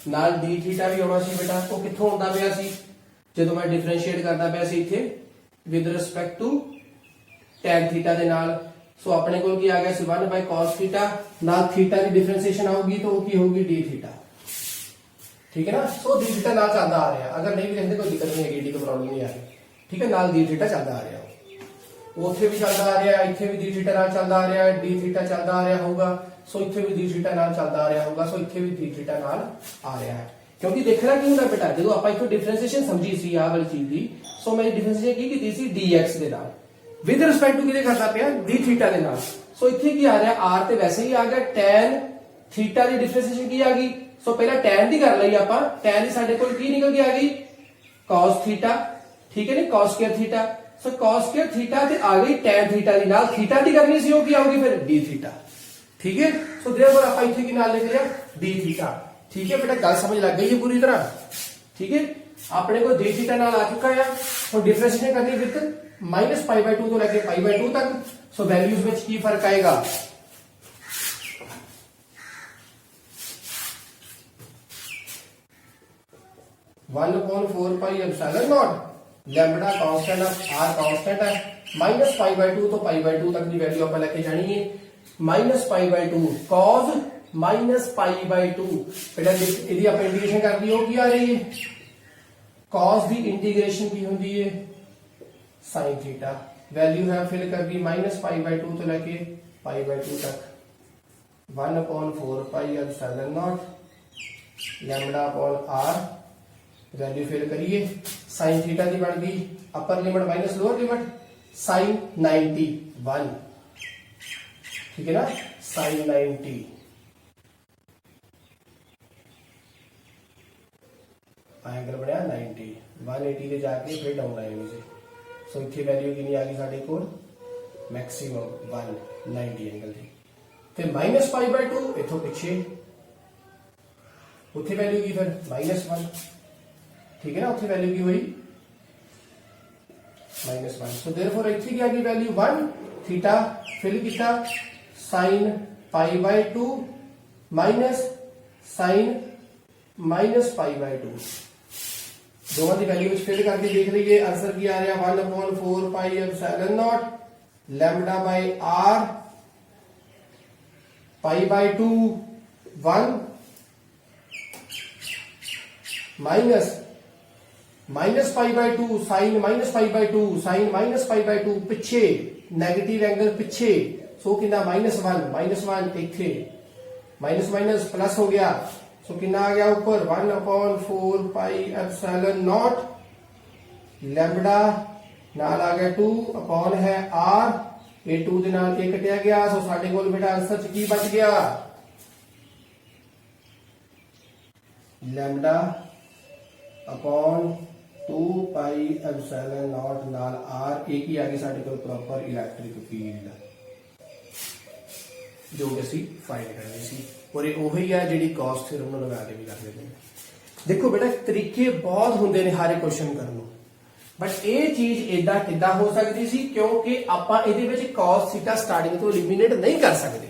नाल डी थीटा भी होना सी बेटा, तो कित्थों आंदा पिया सी, जदों मैं डिफरेंशिएट करदा पिया सी इत्थे with respect to tan theta दे नाल, सो अपने को आ गया 1/cos थीटा, नाल थीटा की डिफरेंशिएशन आऊगी तो वो की होगी डी थीटा, ठीक है ना। सो डी थीटा नाल चलता आ रहा, अगर नहीं भी लिखते कोई दिक्कत नहीं है, डी कोई प्रॉब्लम नहीं आ रही, ठीक है, नाल डी थीटा चलता आ रहा, ਉੱਥੇ भी चलता आ रहा, ਇੱਥੇ भी डी थीटा नाल चलता आ रहा, डी थीटा चलता आ रहा होगा, सो ਇੱਥੇ भी डी थीटा नाल चलता आ रहा होगा, सो ਇੱਥੇ भी डी थीटा नाल आ रहा है, क्योंकि देखना की ਹੁੰਦਾ बेटा ਜਦੋਂ ਆਪਾਂ ਇੱਥੋਂ डिफरेंशिएशन समझी सी ਆ ਵਾਲੀ चीज ਦੀ, सो मैं डिफरेंशिएशन की ਕੀਤੀ ਸੀ dx ਦੇ ਨਾਲ विद रिस्पेक्ट टू किहदे करदा पिया डी थीटा दे नाल, सो इत्थे की आ रहा r ते वैसे ही आ गया tan थीटा दी डिफरेंशिएशन की आ गई, सो पहला tan दी कर लई आपां, tan दी साडे कोल की निकल के आ गई cos थीटा, ठीक है नी, cos स्क्वायर थीटा, सो cos स्क्वायर थीटा ते आ गई tan थीटा दी नाल, थीटा दी करनी सी वो की आउगी फिर d थीटा, ठीक है। सो देयरफॉर आपां इत्थे की नाल लिख लिया d थीटा, ठीक है बेटा, गल समझ लग गई है पूरी तरह, ठीक है। अपने को d थीटा नाल आ चुका है, और डिफरेंशिएशन करनी विद -π/2 तो लेके π/2 तक, सो वैल्यूज में की फर्क आएगा, (1/4 pi epsilon naught), lambda constant है, r कांस्टेंट है, -π/2 तो π/2 तक की वैल्यू आप लेके जानी है, -π/2 cos -π/2, बेटा यदि आप इंटीग्रेशन कर दी हो की आ रही है, cos दी इंटीग्रेशन की होती है sin थीटा, वैल्यू है फिल कर दी -π/2 तो लेके π/2 तक, 1/4 pi epsilon naught, lambda upon r, value fill करिए, sin थीटा की बन गई upper limit minus lower limit sin 91, ठीक है ना, sin 90, एंगल बनया 90, 180 के जाके फिर डाउन आएंगे से, सो इतनी वैल्यू की आ गई साढ़े को मैक्सिमम 190 एंगल की, फिर -π/2 इथों पिछे उत्थे वैल्यू की फिर -1, ठीक है ना, उत्थे वैल्यू की हुई -1, सो देयरफॉर इत्थे की आ गई वैल्यू 1 थीटा, फिल किया sin π/2 माइनस sin -π/2, दोनों की वैल्यू फिल करके देख लीजिए, आंसर की आ रहा 1/4 pi epsilon naught, lambda by r, π/2 1 minus -π/2 sin -π/2 sin -π/2 पिछे नेगेटिव एंगल पिछे, सो कितना -1 इथे माइनस माइनस प्लस हो गया, सो कितना आ गया ऊपर 1/4 पाई एप्सिलॉन नॉट, लैम्बडा नाल आ गया 2 अपॉन है r, ये 2 दे नाल 1 कटिया गया, सो साडे कोल बेटा आंसर च की बच गया lambda upon 2 pi epsilon not नाल r, एक ही आ गई साडे कोल प्रॉपर इलेक्ट्रिक फील्ड। ਜੋ ਕਿ ਅਸੀਂ ਫਾਈਂਡ ਕਰਨੀ ਸੀ। ਔਰ ਇਹ ਉਹੀ ਹੈ ਜਿਹੜੀ ਗੌਸ ਥਿਊਰਮ ਨੂੰ ਲਗਾ ਕੇ ਵੀ ਕਰ ਲੈਂਦੇ ਨੇ। ਦੇਖੋ ਬੇਟਾ ਤਰੀਕੇ ਬਹੁਤ ਹੁੰਦੇ ਨੇ ਹਰ ਇੱਕ ਕੁਐਸਚਨ ਕਰਨ ਨੂੰ, ਬਟ ਇਹ ਚੀਜ਼ ਏਦਾਂ ਕਿੱਦਾਂ ਹੋ ਸਕਦੀ ਸੀ ਕਿਉਂਕਿ ਆਪਾਂ ਇਹਦੇ ਵਿੱਚ cos ਥੀਟਾ ਸਟਾਰਟਿੰਗ ਤੋਂ ਐਲੀਮੀਨੇਟ ਨਹੀਂ ਕਰ ਸਕਦੇ।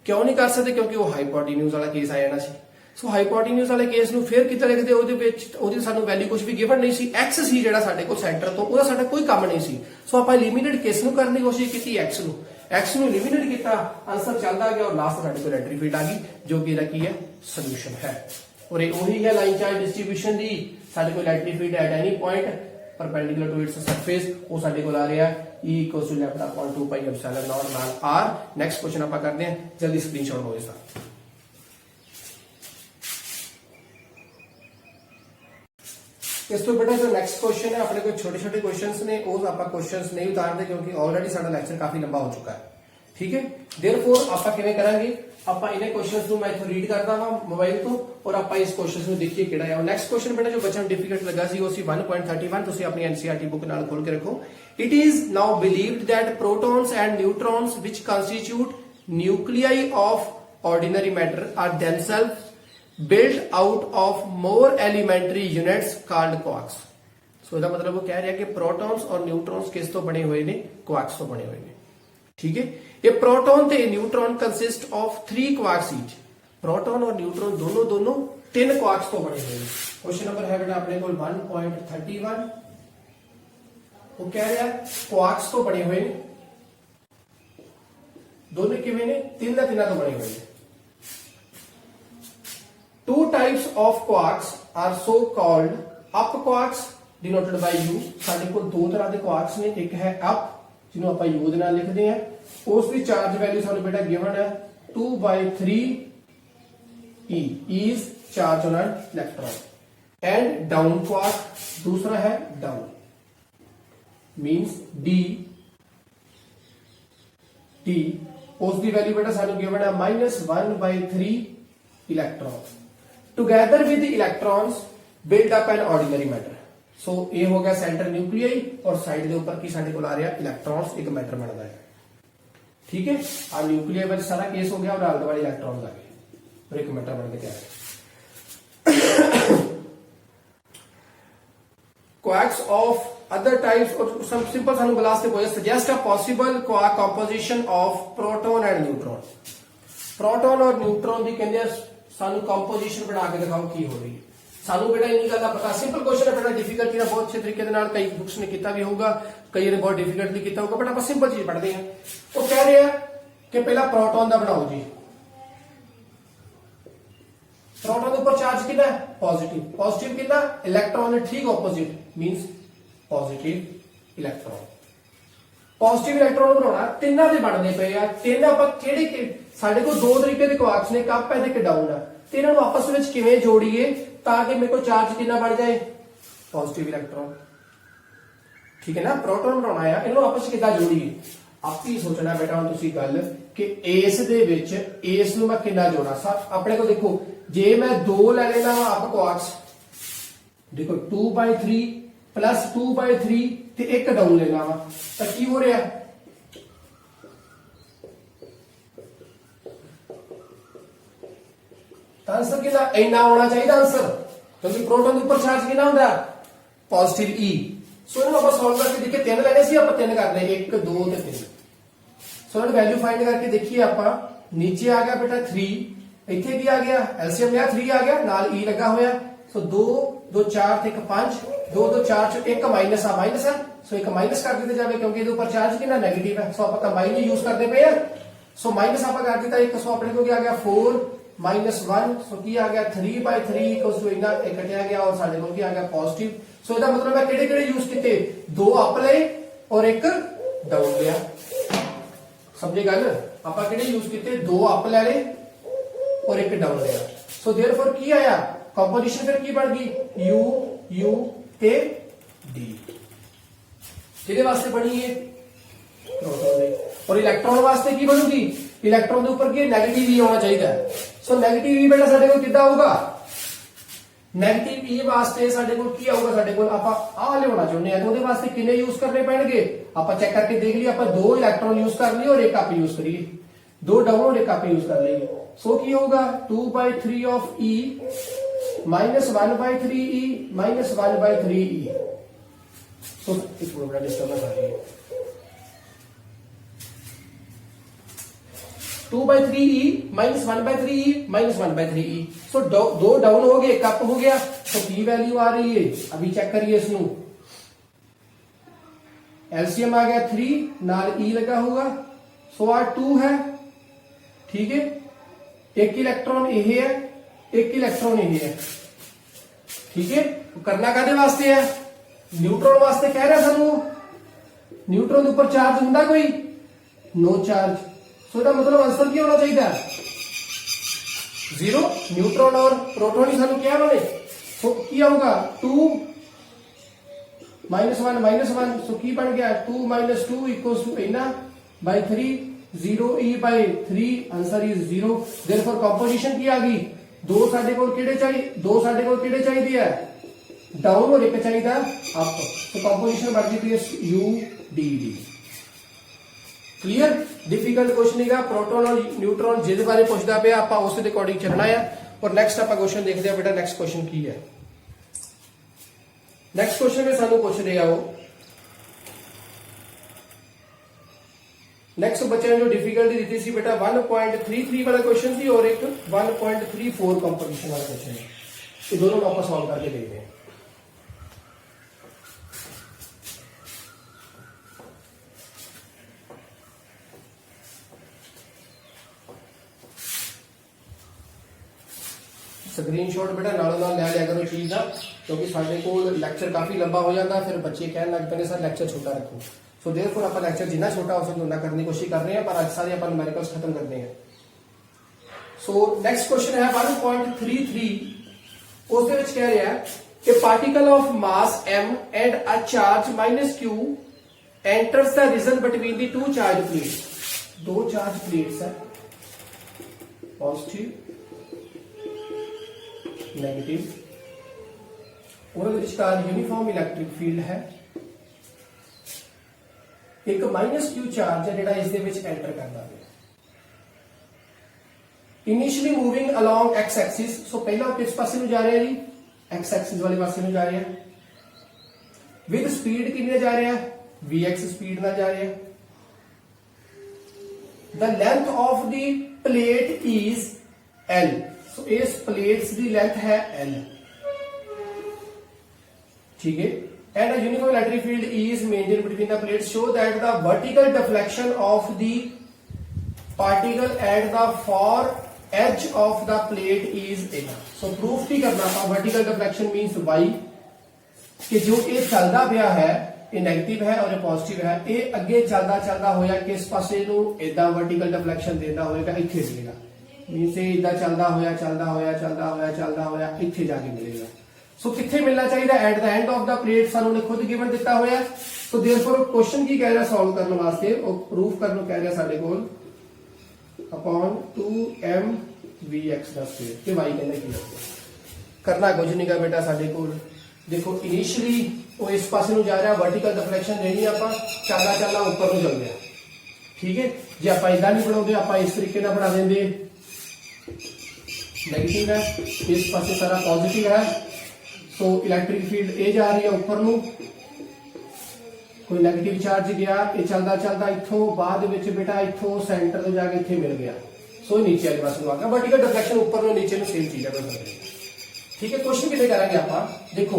ਕਿਉਂ ਨਹੀਂ ਕਰ ਸਕਦੇ? ਕਿਉਂਕਿ ਉਹ ਹਾਈਪੋਟੀਨਿਊਜ਼ ਵਾਲਾ ਕੇਸ ਆ ਜਾਣਾ ਸੀ। ਸੋ ਹਾਈਪੋਟੀਨਿਊਜ਼ ਵਾਲੇ ਕੇਸ ਨੂੰ ਫਿਰ ਕਿੱਦਾਂ ਲਿਖਦੇ? ਉਹਦੇ ਵਿੱਚ ਉਹਦੀ ਸਾਨੂੰ ਵੈਲਿਊ ਕੁਝ ਵੀ ਗਿਵਨ ਨਹੀਂ ਸੀ, x ਸੀ ਜਿਹੜਾ ਸਾਡੇ ਕੋਲ ਸੈਂਟਰ ਤੋਂ, ਉਹਦਾ ਸਾਡਾ ਕੋਈ ਕੰਮ ਨਹੀਂ ਸੀ। ਸੋ ਆਪਾਂ ਐਲੀਮੀਨੇਟ ਕਿਸ ਨੂੰ ਕਰਨ ਦੀ ਕੋਸ਼ਿਸ਼ ਕੀਤੀ? x ਨੂੰ ਐਲੀਮੀਨੇਟ ਕੀਤਾ, ਆਨਸਰ ਚੱਲਦਾ ਗਿਆ ਔਰ ਲਾਸਟ ਸਾਡੇ ਕੋਲ ਇਲੈਕਟ੍ਰਿਕ ਫੀਲਡ ਆ ਗਈ ਜੋ ਕਿ ਇਹਦਾ ਕੀ ਹੈ? ਸੋਲੂਸ਼ਨ ਹੈ। ਔਰ ਇਹ ਉਹੀ ਹੈ ਲਾਈਨ ਚਾਰਜ ਡਿਸਟ੍ਰੀਬਿਊਸ਼ਨ ਦੀ। ਸਾਡੇ ਕੋਲ electric field at any point perpendicular to its surface ਉਹ ਸਾਡੇ ਕੋਲ ਆ ਰਿਹਾ E equals to lambda upon 2 pi epsilon naught ਨਾਲ r। ਨੈਕਸਟ ਕੁਐਸਚਨ ਆਪਾਂ ਕਰਦੇ ਹਾਂ, ਜਲਦੀ ਸਕਰੀਨਸ਼ਾਟ ਲਓ ਇਸ ਦਾ। ਇਸ ਤੋਂ ਬੇਟਾ ਜੋ ਨੈਕਸਟ ਕੁਐਸਚਨ ਹੈ, ਆਪਣੇ ਕੋਲ ਛੋਟੇ ਛੋਟੇ ਕੁਐਸਚਨਸ ਨੇ, ਉਹ ਆਪਾਂ ਕੁਐਸਚਨਸ ਨਹੀਂ ਉਤਾਰਦੇ ਕਿਉਂਕਿ ਆਲਰੇਡੀ ਸਾਡਾ ਲੈਕਚਰ ਕਾਫੀ ਲੰਬਾ ਹੋ ਚੁੱਕਾ ਹੈ। ਠੀਕ ਹੈ, देयरफॉर ਆਪਾਂ ਕਿਵੇਂ ਕਰਾਂਗੇ? ਆਪਾਂ ਇਹਨੇ ਕੁਐਸਚਨਸ ਨੂੰ ਮੈਂ ਇੱਥੋਂ ਰੀਡ ਕਰਦਾ ਹਾਂ ਮੋਬਾਈਲ ਤੋਂ ਔਰ ਆਪਾਂ ਇਸ ਕੁਐਸਚਨਸ ਨੂੰ ਦੇਖੀਏ ਕਿਹੜਾ ਹੈ। ਨੈਕਸਟ ਕੁਐਸਚਨ ਬੇਟਾ ਜੋ ਬੱਚਿਆਂ ਨੂੰ ਡਿਫਿਕਲਟ ਲੱਗਾ ਸੀ ਉਹ ਸੀ 1.31। ਤੁਸੀਂ ਆਪਣੀ NCERT ਬੁੱਕ ਨਾਲ ਖੋਲ ਕੇ ਰੱਖੋ। It is now believed that protons and neutrons which constitute nuclei of ordinary matter are themselves built out of more elementary units called quarks। ਸੋ ਇਹਦਾ ਮਤਲਬ ਉਹ ਕਹਿ ਰਿਹਾ ਕਿ ਪ੍ਰੋਟॉन्स और न्यूट्रॉन्स ਕਿਸ ਤੋਂ ਬਣੇ ਹੋਏ ਨੇ? ਕੁਆਰਕਸ ਤੋਂ ਬਣੇ ਹੋਏ ਨੇ। ठीक है, ये प्रोटॉन ते neutron consist of 3 quarks each. Proton और न्यूट्रॉन दोनों दोनों 3 क्वार्क्स तो बने हुए हैं। क्वेश्चन नंबर है बेटा अपने को 1.31। वो कह रहा है क्वार्क्स तो बने हुए हैं, दोनों किवें ने? 3 तो बने हुए हैं। 2 types of quarks are so called up quarks denoted by U। साडे को 2 तरह के क्वार्क्स ने, एक है अप ਜਿਹਨੂੰ ਆਪਾਂ U ਦੇ ਨਾਲ ਲਿਖਦੇ ਆ, ਉਸ ਦੀ ਚਾਰਜ ਵੈਲਿਊ ਸਾਨੂੰ ਬੇਟਾ ਗਿਵਨ ਹੈ 2/3 E is charge on an electron। and down quark दूसरा है down means D ਉਸ ਦੀ ਵੈਲਿਊ ਬੇਟਾ ਸਾਨੂੰ ਗਿਵਨ ਹੈ -1/3 electron. Together with electrons build up an ordinary matter. So ये हो गया सेंटर न्यूक्लियाई और साइड के ऊपर की साडे कोल आ रहा इलेक्ट्रॉन्स, एक मैटर बनता है। ठीक है, आ न्यूक्लियाई वाला सारा केस हो गया और आले दुआले इलेक्ट्रॉन्स आ गए और एक मैटर बन के तैयार। क्वार्क्स ऑफ अदर टाइप्स और some simple सानू ग्लास से बोले suggest a possible quark composition of proton and neutron। Proton और न्यूट्रॉन की कहते सानू कंपोजिशन बना के दिखाओ की हो रही है। सानू बेटा इन्नी गल का पता, सिंपल क्वेश्चन है बेटा, डिफिकल्टी का बहुत अच्छे तरीके से कई बुक्स ने किया भी होगा, कई ने बहुत डिफिकल्टली किया होगा, बट आप सिंपल चीज पढ़ते हैं। वो कह रहे हैं कि पहला प्रोटॉन का बनाओ जी। प्रोटॉन के ऊपर चार्ज कितना है? पॉजिटिव। पॉजिटिव कितना? इलेक्ट्रॉन है ठीक opposite means positive electron. Positive electron बनाना तिना दे बनने पे आ। तीन आप किहड़े साडे कोल 2 तरीके के क्वार्क्स ने, कप है ते डाउन है। तीनों आपस में किवें जोड़िए ताकि मेरे को चार्ज कितना बढ़ जाए? Positive electron. ठीक है ना, प्रोटॉन बनाना है, इन्हों आपस में कितना जोड़िए? आप ही सोचना बेटा हम तुसी गल कि इस दे विच इस नूं मैं कितना जोड़ा। अपने को देखो जे मैं 2 ले लेना वा अप क्वार्क्स, देखो 2/3 प्लस 2/3 ते 1 डाउन लेना वा तो की हो रहा? आंसर कितना इना होना चाहिए आंसर, क्योंकि प्रोटॉन के ऊपर चार्ज कितना होता है? Positive E। सो इन्होंने आप सॉल्व करके देखिए 3 लेने सी, आप 3 कर ले 1 2 ते 3। सो इन्होंने वैल्यू फाइंड करके देखिए आप नीचे आ गया बेटा 3, इथे भी आ गया एलसीएम या 3 आ गया नाल E लगा होया। सो 2 2 4 ते 1 5, 2 2 4 च 1 माइनस आ माइनस है, सो 1 माइनस कर दिया जाए क्योंकि इहदे ऊपर चार्ज कितना नेगेटिव है। सो आप कंबाइन यूज करते पे हैं। सो माइनस आप कर दिता 1, सो अपने को क्या आ गया 4 -1, सो की आ गया 3/3 इक्वल्स टू इतना कटिया गया और साडे कोल की आ गया पॉजिटिव। सो इसदा मतलब है केड़े केड़े यूज किते? 2 अप ले और 1 डाउन लिया। समझे गल? आपां केड़े यूज किते? 2 अप ले ले और 1 डाउन लिया। सो देयरफॉर की आया? कंपोजिशन फिर की बन गई U U ते D। किहदे वास्ते बनी है? प्रोटॉन दे। और इलेक्ट्रॉन वास्ते की बनूगी? इलेक्ट्रॉन के ऊपर की नेगेटिव E होना चाहिए। सो नेगेटिव E बेटा साडे कोल कितना होगा? नेगेटिव E वास्ते साडे कोल की आऊगा? साडे कोल आपां आ लियाना चाहुंदे आ, तो ਉਹਦੇ वास्ते कितने यूज करने पैणगे? आपां चेक करके देख लिए, आपां 2 इलेक्ट्रॉन यूज कर लिए और 1 अप यूज करिए। दो डाउन और एक अप यूज कर लेंगे। सो की होगा 2/3 of E minus 1/3 E minus 1/3 ई। सो एक बड़ा डिस्टर्बेंस आ रही है। 2/3 ई माइनस 1/3 ई माइनस 1/3 ई। सो दो डाउन हो गए, एक अप हो गया, तो की वैल्यू आ रही है। अभी चेक करिए इसनू, एलसीएम आ गया 3 नाल ई लगा होगा, सो आ 2 है। ठीक है, एक इलेक्ट्रॉन ये है, एक इलेक्ट्रॉन ये है। ठीक है, करना कादे वास्ते है? न्यूट्रॉन वास्ते कह रहा सानू। न्यूट्रॉन के ऊपर चार्ज होंगे कोई? No charge. सो इसका मतलब आंसर क्या होना चाहिए? 0। न्यूट्रॉन और प्रोटॉन ही सानू क्या बने। सो क्या होगा 2 -1 -1। सो की बन गया 2 - 2 इक्वल्स टू इना by 3 0e/3। Answer is 0। Therefore composition की आ गई। दो साडे कोल किहड़े चाहिए? दो साडे कोल किहड़े चाहिए है? डाउन और एक चाहिए अप। तो कंपोजिशन बन गई UDD। क्लियर? डिफिकल्ट क्वेश्चन है प्रोटॉन और न्यूट्रॉन जिस बारे पूछता पे आप उस अकॉर्डिंग चलना है। और नेक्स्ट आप क्वेश्चन देखते हैं बेटा, नेक्स्ट क्वेश्चन की है। नेक्स्ट क्वेश्चन में सानू पूछ रहे हो, नेक्स्ट बच्चे ने जो डिफिकल्टी दी थी बेटा 1.33 वाला क्वेश्चन थी और एक 1.34 कंपोजिशन वाला क्वेश्चन है। ये दोनों वापस सॉल्व करके देखते हैं। स्क्रीनशॉट बेटा नालों नाल ले लिया करो चीज का, क्योंकि साडे कोल लैक्चर काफी लंबा हो जाता, फिर बच्चे कहने लग पैंदे सर लैक्चर छोटा रखो। सो देयरफॉर आप लैक्चर जितना छोटा हो सके उतना करने की कोशिश कर रहे हैं, पर आज सारे अपन न्यूमेरिकल्स खत्म करने हैं। सो नेक्स्ट क्वेश्चन है 1.33। उसके विच कह रहा है कि particle of mass m and a charge -q enters the region between the two charge plates. दो चार्ज प्लेट्स है, पॉजिटिव नेगेटिव, और विचकार यूनिफॉर्म इलेक्ट्रिक फील्ड है। एक -q चार्ज है जिहड़ा इस दे विच एंटर करदा है। Initially moving along x axis. So पहला किस पासे ਨੂੰ ਜਾ ਰਿਹਾ जी? एक्स एक्सिस वाले पासे ਨੂੰ ਜਾ ਰਿਹਾ। विद स्पीड कितने जा रहा है? vx स्पीड ਨਾਲ ਜਾ ਰਿਹਾ। The length of the plate is l। सो इस प्लेट्स की लेंथ है l। ठीक है, and a uniform electric field is maintained between the plates, show that the vertical deflection of the particle at the far edge of the plate is enough। so proof की करना था vertical deflection means y कि जो ये चलता पिया है ये नेगेटिव है और ये पॉजिटिव है, ये अगे चलता चलता होया किस पासे नू इदा वर्टिकल डिफ्लेक्शन देता होएगा, इत्थे मिलेगा। मींस ये इदा चलता होया चलता होया चलता होया चलता होया इत्थे जाके मिलेगा। सो कितने मिलना चाहिए? At the end of the plate सानू ने खुद गिवन दिता होया। सो देयरफॉर क्वेश्चन की कह रहा सॉल्व करने वास्ते और प्रूफ करने कह रहा साडे कोल अपॉन 2m vx दा स्क्वायर के y कहने की करना कुछ नहीं का बेटा साडे कोल। देखो इनिशियली वो इस पासे नु जा रहा, वर्टिकल डिफ्लेक्शन देनी आपां चलदा चलदा ऊपर नु चल गया। ठीक है, जे आपां इदा नहीं बनाउंदे आपां इस तरीके नाल बना देंगे, नेगेटिव है, इस पासे सारा पॉजिटिव है। सो इलेक्ट्रिक फील्ड ए जा रही है ऊपर नु, कोई नेगेटिव चार्ज गया, ये चलता चलता इथों बाद विच बेटा इथों सेंटर तो जाके इत्थे मिल गया। सो नीचे वाले पास आ गया, वर्टिकल डिफ्लेक्शन ऊपर नु नीचे नु सेम चीज है। ठीक है, क्वेश्चन कितने करेंगे आप? देखो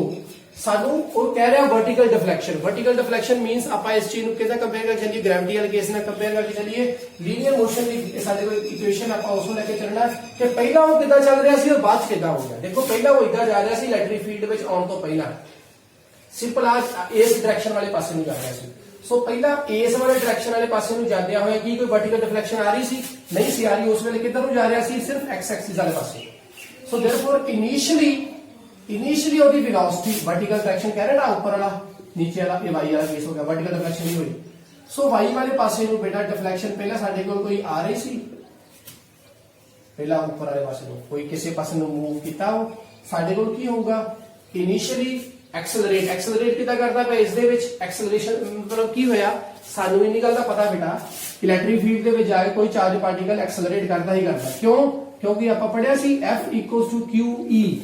सानू वो कह रहा है vertical deflection. Vertical deflection means आप इस चीज को किससे कंपेयर कर चलिए? ग्रेविटी वाले केस में कंपेयर करके चलिए। लीनियर मोशन की साडे कोई इक्वेशन आप उसको लेके चलना कि पहला वो किदा चल रहा सी और बाद किदा हो गया। देखो पहला वो इदा जा रहा सी इलेक्ट्रिक फील्ड विच आउण तो पहला, सिंपल आज इस डायरेक्शन वाले पासे नु जा रहा सी। सो पहला इस वाले डायरेक्शन वाले पासे नु जांदे होए की कोई वर्टिकल डिफ्लेक्शन आ रही सी? नहीं सी आ रही। उस वेले किधर नु जा रहा सी? सिर्फ एक्स एक्सिस वाले पासे। सो देयरफॉर इनिशियली ओदी वेलोसिटी वर्टिकल डायरेक्शन कह रहे ना ऊपर वाला नीचे वाला ये y वाला केस हो गया, वर्टिकल डिफ्लेक्शन नहीं हुई। सो y वाले पासे नु बेटा डिफ्लेक्शन पहला साडे कोल कोई आ रही सी, पहला ऊपर वाले पासे नु कोई किसी पासे नु मूव कीता हो, साडे कोल की होगा? इनिशियली एक्सेलरेट किदा करदा पे इस दे विच एक्सेलरेशन मतलब की होया? सानू इन्नी गल दा पता बेटा ਇਲੈਕਟ੍ਰਿਕ ਫੀਲਡ ਦੇ ਵਿੱਚ ਜਾ ਕੇ ਕੋਈ ਚਾਰਜ ਪਾਰਟੀਕਲ ਐਕਸਲਰੇਟ ਕਰਦਾ ਹੀ ਕਰਦਾ। ਕਿਉਂ? ਕਿਉਂਕਿ ਆਪਾਂ ਪੜਿਆ ਸੀ F = QE।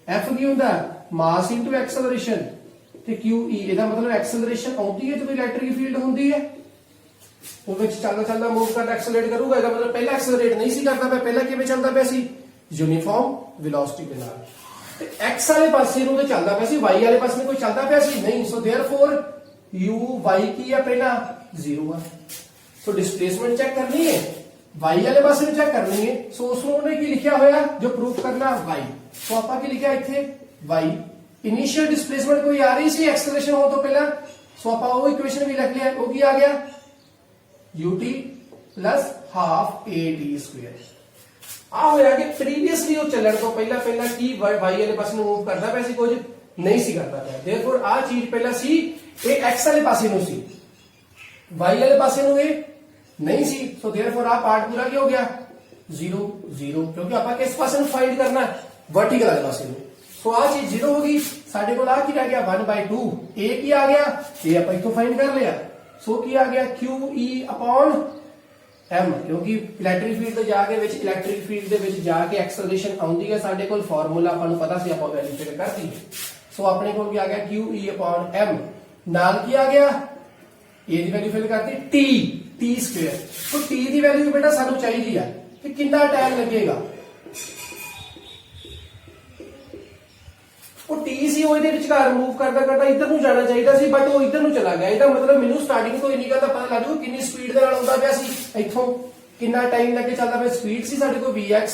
F ਕੀ ਹੁੰਦਾ? ਮਾਸ ਇਨਟੂ ਐਕਸਲਰੇਸ਼ਨ, ਤੇ QE ਇਹਦਾ ਮਤਲਬ ਐਕਸਲਰੇਸ਼ਨ ਆਉਂਦੀ ਹੈ ਜਦੋਂ ਇਲੈਕਟ੍ਰਿਕ ਫੀਲਡ ਹੁੰਦੀ ਹੈ, ਉਹ ਵਿੱਚ ਚੱਲਦਾ ਚੱਲਦਾ ਮੂਵ ਕਰਦਾ ਐਕਸਲਰੇਟ ਕਰੂਗਾ। ਇਹਦਾ ਮਤਲਬ ਪਹਿਲਾਂ ਐਕਸਲਰੇਟ ਨਹੀਂ ਸੀ ਕਰਦਾ ਪਿਆ, ਪਹਿਲਾਂ ਕਿਵੇਂ ਚੱਲਦਾ ਪਿਆ ਸੀ? ਯੂਨੀਫਾਰਮ ਵੈਲੋਸਿਟੀ ਦੇ ਨਾਲ। ਤੇ x ਵਾਲੇ ਪਾਸੇ ਨੂੰ ਤੇ ਚੱਲਦਾ ਪਿਆ ਸੀ, y ਵਾਲੇ ਪਾਸੇ ਨੂੰ ਕੋਈ ਚੱਲਦਾ ਪਿਆ ਸੀ ਨਹੀਂ। ਸੋ देयरफॉर u y ਕੀ ਹੈ? ਪਹਿਲਾਂ 0 ਆ। ਸੋ ਡਿਸਪਲੇਸਮੈਂਟ ਚੈੱਕ ਕਰਨੀ ਹੈ, y ਵਾਲੇ ਪਾਸੇ ਨੂੰ ਚੈੱਕ ਕਰਨੀ ਹੈ। ਸੋ ਉਸ ਨੂੰ ਉਹਨੇ ਕੀ ਲਿਖਿਆ ਹੋਇਆ ਜੋ ਪ੍ਰੂਫ ਕਰਨਾ? y। ਸੋ ਆਪਾਂ ਕੀ ਲਿਖਿਆ ਇੱਥੇ? y। ਇਨੀਸ਼ੀਅਲ ਡਿਸਪਲੇਸਮੈਂਟ ਕੋਈ ਆ ਰਹੀ ਸੀ ਐਕਸਲਰੇਸ਼ਨ ਹੋਣ ਤੋਂ ਪਹਿਲਾਂ, ਸੋ ਆਪਾਂ ਉਹ ਇਕੁਏਸ਼ਨ ਵੀ ਲਿਖ ਲਿਆ। ਉਹ ਕੀ ਆ ਗਿਆ? ut plus half at²। ਆ ਹੋਇਆ ਕਿ ਪ੍ਰੀਵੀਅਸਲੀ ਉਹ ਚੱਲਣ ਤੋਂ ਪਹਿਲਾਂ ਕੀ y ਵਾਲੇ ਪਾਸੇ ਨੂੰ ਮੂਵ ਕਰਦਾ ਪਿਆ ਸੀ? ਕੁਝ ਨਹੀਂ ਸੀ ਕਰਦਾ ਪਿਆ। देयरफॉर ਆ ਚੀਜ਼ ਪਹਿਲਾਂ ਸੀ, ਇਹ x ਵਾਲੇ ਪਾਸੇ ਨੂੰ ਸੀ, y ਵਾਲੇ ਪਾਸੇ ਨੂੰ ਇਹ ਨਹੀਂ ਸੀ। ਸੋ देयरफॉर ਆ ਪਾਰਟ ਪੂਰਾ ਕੀ ਹੋ ਗਿਆ? 0 0, ਕਿਉਂਕਿ ਆਪਾਂ ਕਿਸ ਪਾਸੇ ਨੂੰ ਫਾਈਂਡ ਕਰਨਾ? ਵਰਟੀਕਲ ਵਾਲੇ ਪਾਸੇ ਨੂੰ। ਸੋ ਆ ਚੀਜ਼ 0 ਹੋ ਗਈ। ਸਾਡੇ ਕੋਲ ਆ ਕੀ ਰਹਿ ਗਿਆ? 1/2। a ਕੀ ਆ ਗਿਆ? ਇਹ ਆਪਾਂ ਇੱਥੋਂ ਫਾਈਂਡ ਕਰ ਲਿਆ। ਸੋ ਕੀ ਆ ਗਿਆ? QE/m, ਕਿਉਂਕਿ ਇਲੈਕਟ੍ਰਿਕ ਫੀਲਡ ਤੇ ਜਾ ਕੇ ਵਿੱਚ ਇਲੈਕਟ੍ਰਿਕ ਫੀਲਡ ਦੇ ਵਿੱਚ ਜਾ ਕੇ ਐਕਸਲਰੇਸ਼ਨ ਆਉਂਦੀ ਹੈ। ਸਾਡੇ ਕੋਲ ਫਾਰਮੂਲਾ ਆਪਾਂ ਨੂੰ ਪਤਾ ਸੀ, ਆਪਾਂ ਵੈਲਿਊ ਫਿਲ ਕਰਤੀ। ਸੋ ਆਪਣੇ ਕੋਲ ਕੀ ਆ ਗਿਆ? QE/m ਨਾਲ ਕੀ ਆ ਗਿਆ? a ਦੀ ਵੈਲਿਊ ਫਿਲ ਕਰਤੀ t²। ਸੋ t ਦੀ ਵੈਲਿਊ ਬੇਟਾ ਸਾਨੂੰ ਚਾਹੀਦੀ ਆ ਕਿ ਕਿੰਨਾ ਟਾਈਮ ਲੱਗੇਗਾ। ਉਹ t ਸੀ, ਉਹ ਇਹਦੇ ਵਿਚਕਾਰ ਮੂਵ ਕਰਦਾ ਕਰਦਾ ਇੱਧਰ ਨੂੰ ਜਾਣਾ ਚਾਹੀਦਾ ਸੀ, ਬਟ ਉਹ ਇੱਧਰ ਨੂੰ ਚਲਾ ਗਿਆ। ਇਹਦਾ ਮਤਲਬ ਮੈਨੂੰ ਸਟਾਰਟਿੰਗ ਤੋਂ ਇੰਨੀ ਗੱਲ ਦਾ ਪਤਾ ਲੱਗ ਜੂ ਕਿੰਨੀ ਸਪੀਡ ਦੇ ਨਾਲ ਆਉਂਦਾ ਪਿਆ ਸੀ, ਇੱਥੋਂ ਕਿੰਨਾ ਟਾਈਮ ਲੱਗੇ ਚੱਲਦਾ ਪਿਆ। ਸਪੀਡ ਸੀ ਸਾਡੇ ਕੋਲ vx।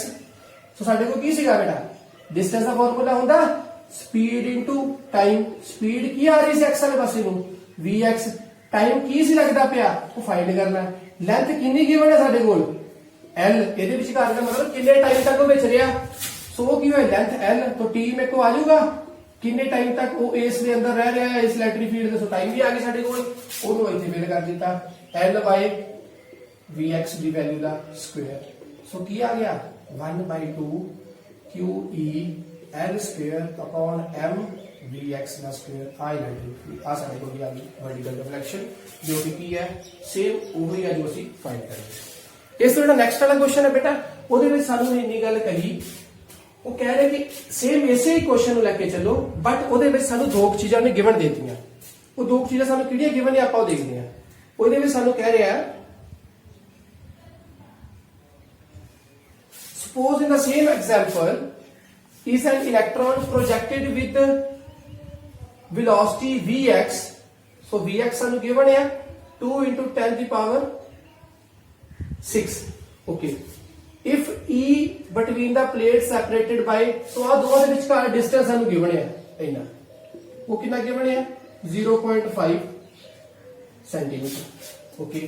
ਸੋ ਸਾਡੇ ਕੋਲ ਕੀ ਸੀਗਾ ਬੇਟਾ? ਡਿਸਟੈਂਸ ਦਾ ਫਾਰਮੂਲਾ ਹੁੰਦਾ ਸਪੀਡ ਇਨਟੂ ਟਾਈਮ। ਸਪੀਡ ਕੀ ਆ ਰਹੀ ਸੀ x ਵਾਲੇ ਪਾਸੇ ਨੂੰ? vx। ਟਾਈਮ ਕੀ ਸੀ ਲੱਗਦਾ ਪਿਆ? ਉਹ ਫਾਈਂਡ ਕਰਨਾ। ਲੈਂਥ ਕਿੰਨੀ ਗਿਵਨ ਹੈ ਸਾਡੇ ਕੋਲ? l। ਇਹਦੇ ਵਿਚਕਾਰ ਦਾ ਮਤਲਬ ਕਿੰਨੇ ਟਾਈਮ ਤੱਕ ਉਹ ਵਿੱਚ ਰਿਹਾ। ਸੋ ਕੀ ਹੋਇਆ? Length l। तो t ਮੇਰੇ ਕੋ ਆ ਜਾਊਗਾ ਕਿੰਨੇ ਟਾਈਮ ਤੱਕ ਉਹ ਇਸ ਦੇ ਅੰਦਰ ਰਹਿ ਰਿਹਾ ਹੈ, ਇਸ ਇਲੈਕਟ੍ਰਿਕ ਫੀਲਡ ਦੇ। ਸੋ ਟਾਈਮ ਵੀ ਆ ਗਈ ਸਾਡੇ ਕੋਲ, ਉਹਨੂੰ ਇੱਥੇ ਫਿਲ ਕਰ ਦਿੱਤਾ l/vx ਦੀ ਵੈਲਿਊ ਦਾ ਸਕੁਅਰ। ਸੋ ਕੀ ਆ ਗਿਆ? 1/2 QE/l² vx ਦਾ ਸਕੁਅਰ। ਆ ਇਲੈਕਟ੍ਰਿਕ ਫੀਲਡ ਆ ਸਾਡੇ ਕੋਲ ਆ ਗਈ ਵਰਟੀਕਲ ਡਿਫਲੈਕਸ਼ਨ, ਜੋ ਕਿ ਕੀ ਹੈ? ਸੇਮ ਉਹੀ ਹੈ ਜੋ ਅਸੀਂ ਫਾਈਂਡ ਕਰਾਂਗੇ। ਇਸ ਤੋਂ ਜਿਹੜਾ ਨੈਕਸਟ ਵਾਲਾ ਕੁਐਸਚਨ ਹੈ ਬੇਟਾ, ਉਹਦੇ ਵਿੱਚ ਸਾਨੂੰ ਇੰਨੀ ਗੱਲ ਕਹੀ, ਉਹ ਕਹਿ ਰਹੇ ਕਿ ਸੇਮ ਇਸੇ ਹੀ ਕੁਐਸਚਨ ਨੂੰ ਲੈ ਕੇ ਚੱਲੋ, ਬਟ ਉਹਦੇ ਵਿੱਚ ਸਾਨੂੰ ਦੋ ਚੀਜ਼ਾਂ ਨੇ ਗਿਵਨ ਦੇਤੀਆਂ। ਉਹ ਦੋ ਚੀਜ਼ਾਂ ਸਾਨੂੰ ਕਿਹੜੀਆਂ ਗਿਵਨ ਨੇ ਆਪਾਂ ਉਹ ਦੇਖਦੇ ਹਾਂ। ਉਹਦੇ ਵਿੱਚ ਸਾਨੂੰ ਕਹਿ ਰਿਹਾ suppose in the same example is an electron projected with velocity vx। so vx ਸਾਨੂੰ ਗਿਵਨ ਹੈ 2 × 10⁶। okay, if e between the plates separated by, so ਆ ਦੋਵਾਂ ਦੇ ਵਿਚਕਾਰ ਡਿਸਟੈਂਸ ਸਾਨੂੰ ਗਿਵਨ ਹੈ ਇੰਨਾ। ਉਹ ਕਿੰਨਾ ਗਿਵਨ ਹੈ? 0.5 सेंटीमीटर। ओके,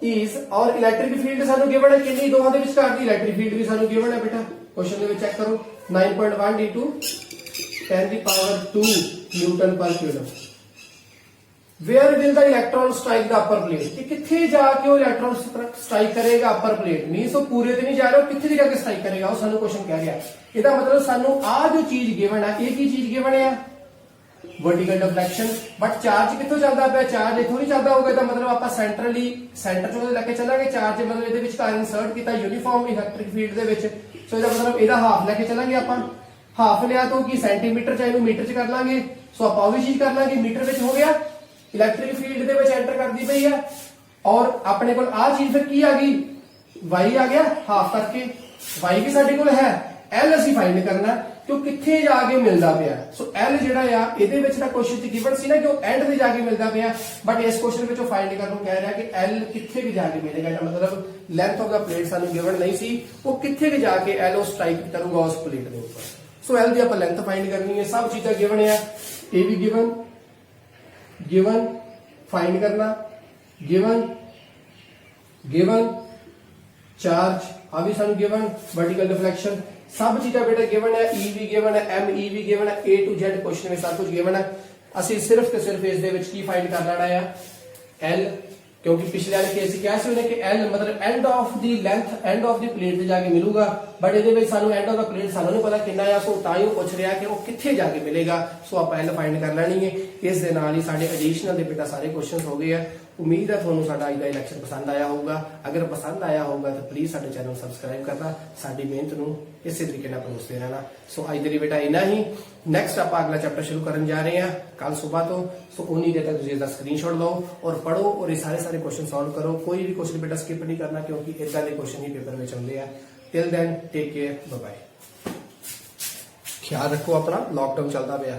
is और इलेक्ट्रिक फील्ड सानू गिवन है कितनी? दोवां दे विचकार दी इलेक्ट्रिक फील्ड भी सानू गिवन है बेटा। क्वेश्चन दे विच चेक करो 9.1 × 10⁻² newton per coulomb. Where will the electron strike the upper plate? कि किथे जाके वो इलेक्ट्रॉन स्ट्राइक करेगा अपर प्लेट? मींस वो पूरे ते नहीं जा रहा, किथे जाके स्ट्राइक करेगा वो सानू क्वेश्चन कह रहा है। इसदा मतलब सानू आ जो चीज गिवन है, एक ही चीज गिवन है वर्टिकल डिफ्लेक्शन, बट चार्ज कित्थों चलदा पिया? चार्ज इथों नहीं चलदा होगा। तो मतलब आप सेंट्रली सेंटर चों लेके चलांगे चार्ज, मतलब इहदे विचकार इंसर्ट कीता यूनीफॉर्म इलेक्ट्रिक फील्ड दे विच। सो इसदा मतलब इहदा हाफ लेके चलांगे आपां। हाफ लिया तो कि सेंटीमीटर चाहे मीटर च कर लांगे। सो आपां ओह वी चीज कर लांगे, मीटर विच हो गया। इलेक्ट्रिक फील्ड दे विच एंटर करदी पई है और अपने कोल आ चीज फिर की आ गई? y आ गया हाफ करके। y भी साडे कोल है, l ਅਸੀਂ फाइंड करना कि किथे जाके मिलता पिया। सो l जिहड़ा आ इहदे विच दा क्वेश्चन च गिवन सी ना कि एंड ते जाके मिलता पिया, बट इस क्वेश्चन विच फाइंड करन कह रहा कि l किथे भी जाके मिलेगा। मतलब लेंथ ऑफ द प्लेट सानू गिवन नहीं सी, वो किथे भी जाके l ओ स्ट्राइक करूंगा उस प्लेट के ऊपर। सो l दी आपां लेंथ फाइंड करनी है। सब चीज़ां गिवन है, ए भी गिवन फाइंड करना, गिवन चार्ज आ भी सानू गिवन, वर्टिकल डिफ्लेक्शन सब चीज़ां बेटा गिवन है। ई भी गिवन है, एम ई भी गिवन है, ए टू जेड क्वेश्चन में सब कुछ गिवन है। असि सिर्फ ते सिर्फ इस दे विच की फाइंड कर लेना है? एल क्योंकि पिछले वाले केस क्या सी उन्हें कि एल मतलब end of the length end of the plate ते जाके मिलूगा, बट ਇਹਦੇ ਵਿੱਚ ਸਾਨੂੰ एंड ऑफ द प्लेट ਸਾਨੂੰ ਨਹੀਂ ਪਤਾ ਕਿੰਨਾ ਆ, ਸੋ ਤਾਂ ਹੀ ਉਹ ਪੁੱਛ ਰਿਹਾ ਕਿ ਉਹ ਕਿੱਥੇ ਜਾ ਕੇ ਮਿਲੇਗਾ। ਸੋ ਆਪਾਂ ਐਲ ਫਾਈਂਡ ਕਰ ਲੈਣੀ ਹੈ। ਇਸ ਦੇ ਨਾਲ ਹੀ ਸਾਡੇ ਐਡੀਸ਼ਨਲ ਦੇ ਬੇਟਾ ਸਾਰੇ ਕੁਐਸਚਨਸ ਹੋ ਗਏ ਆ। ਉਮੀਦ ਹੈ ਤੁਹਾਨੂੰ ਸਾਡਾ ਅੱਜ ਦਾ ਲੈਕਚਰ ਪਸੰਦ ਆਇਆ ਹੋਊਗਾ। ਅਗਰ ਪਸੰਦ ਆਇਆ ਹੋਊਗਾ ਤਾਂ ਪਲੀਜ਼ ਸਾਡੇ ਚੈਨਲ ਨੂੰ ਸਬਸਕ੍ਰਾਈਬ ਕਰਨਾ, ਸਾਡੀ ਮਿਹਨਤ ਨੂੰ ਇਸੇ ਤਰੀਕੇ ਨਾਲ ਪਰੋਸਦੇ ਰਹਿਣਾ। ਸੋ ਅੱਜ ਦੇ ਲਈ ਬੇਟਾ ਇੰਨਾ ਹੀ। ਨੈਕਸਟ ਆਪਾਂ ਅਗਲਾ ਚੈप्टर शुरू करने जा रहे हैं कल सुबह तो। सो उन्हीं देर तक तुझे इसका स्क्रीनशॉट लो और पढ़ो और ये सारे क्वेश्चन सॉल्व करो। कोई भी क्वेश्चन बेटा स्किप नहीं करना क्योंकि इदा के क्वेश्चन ही पेपर में आते हैं। Till then take care, bye bye. ख्याल रखो अपना, लॉकडाउन चलता पाया।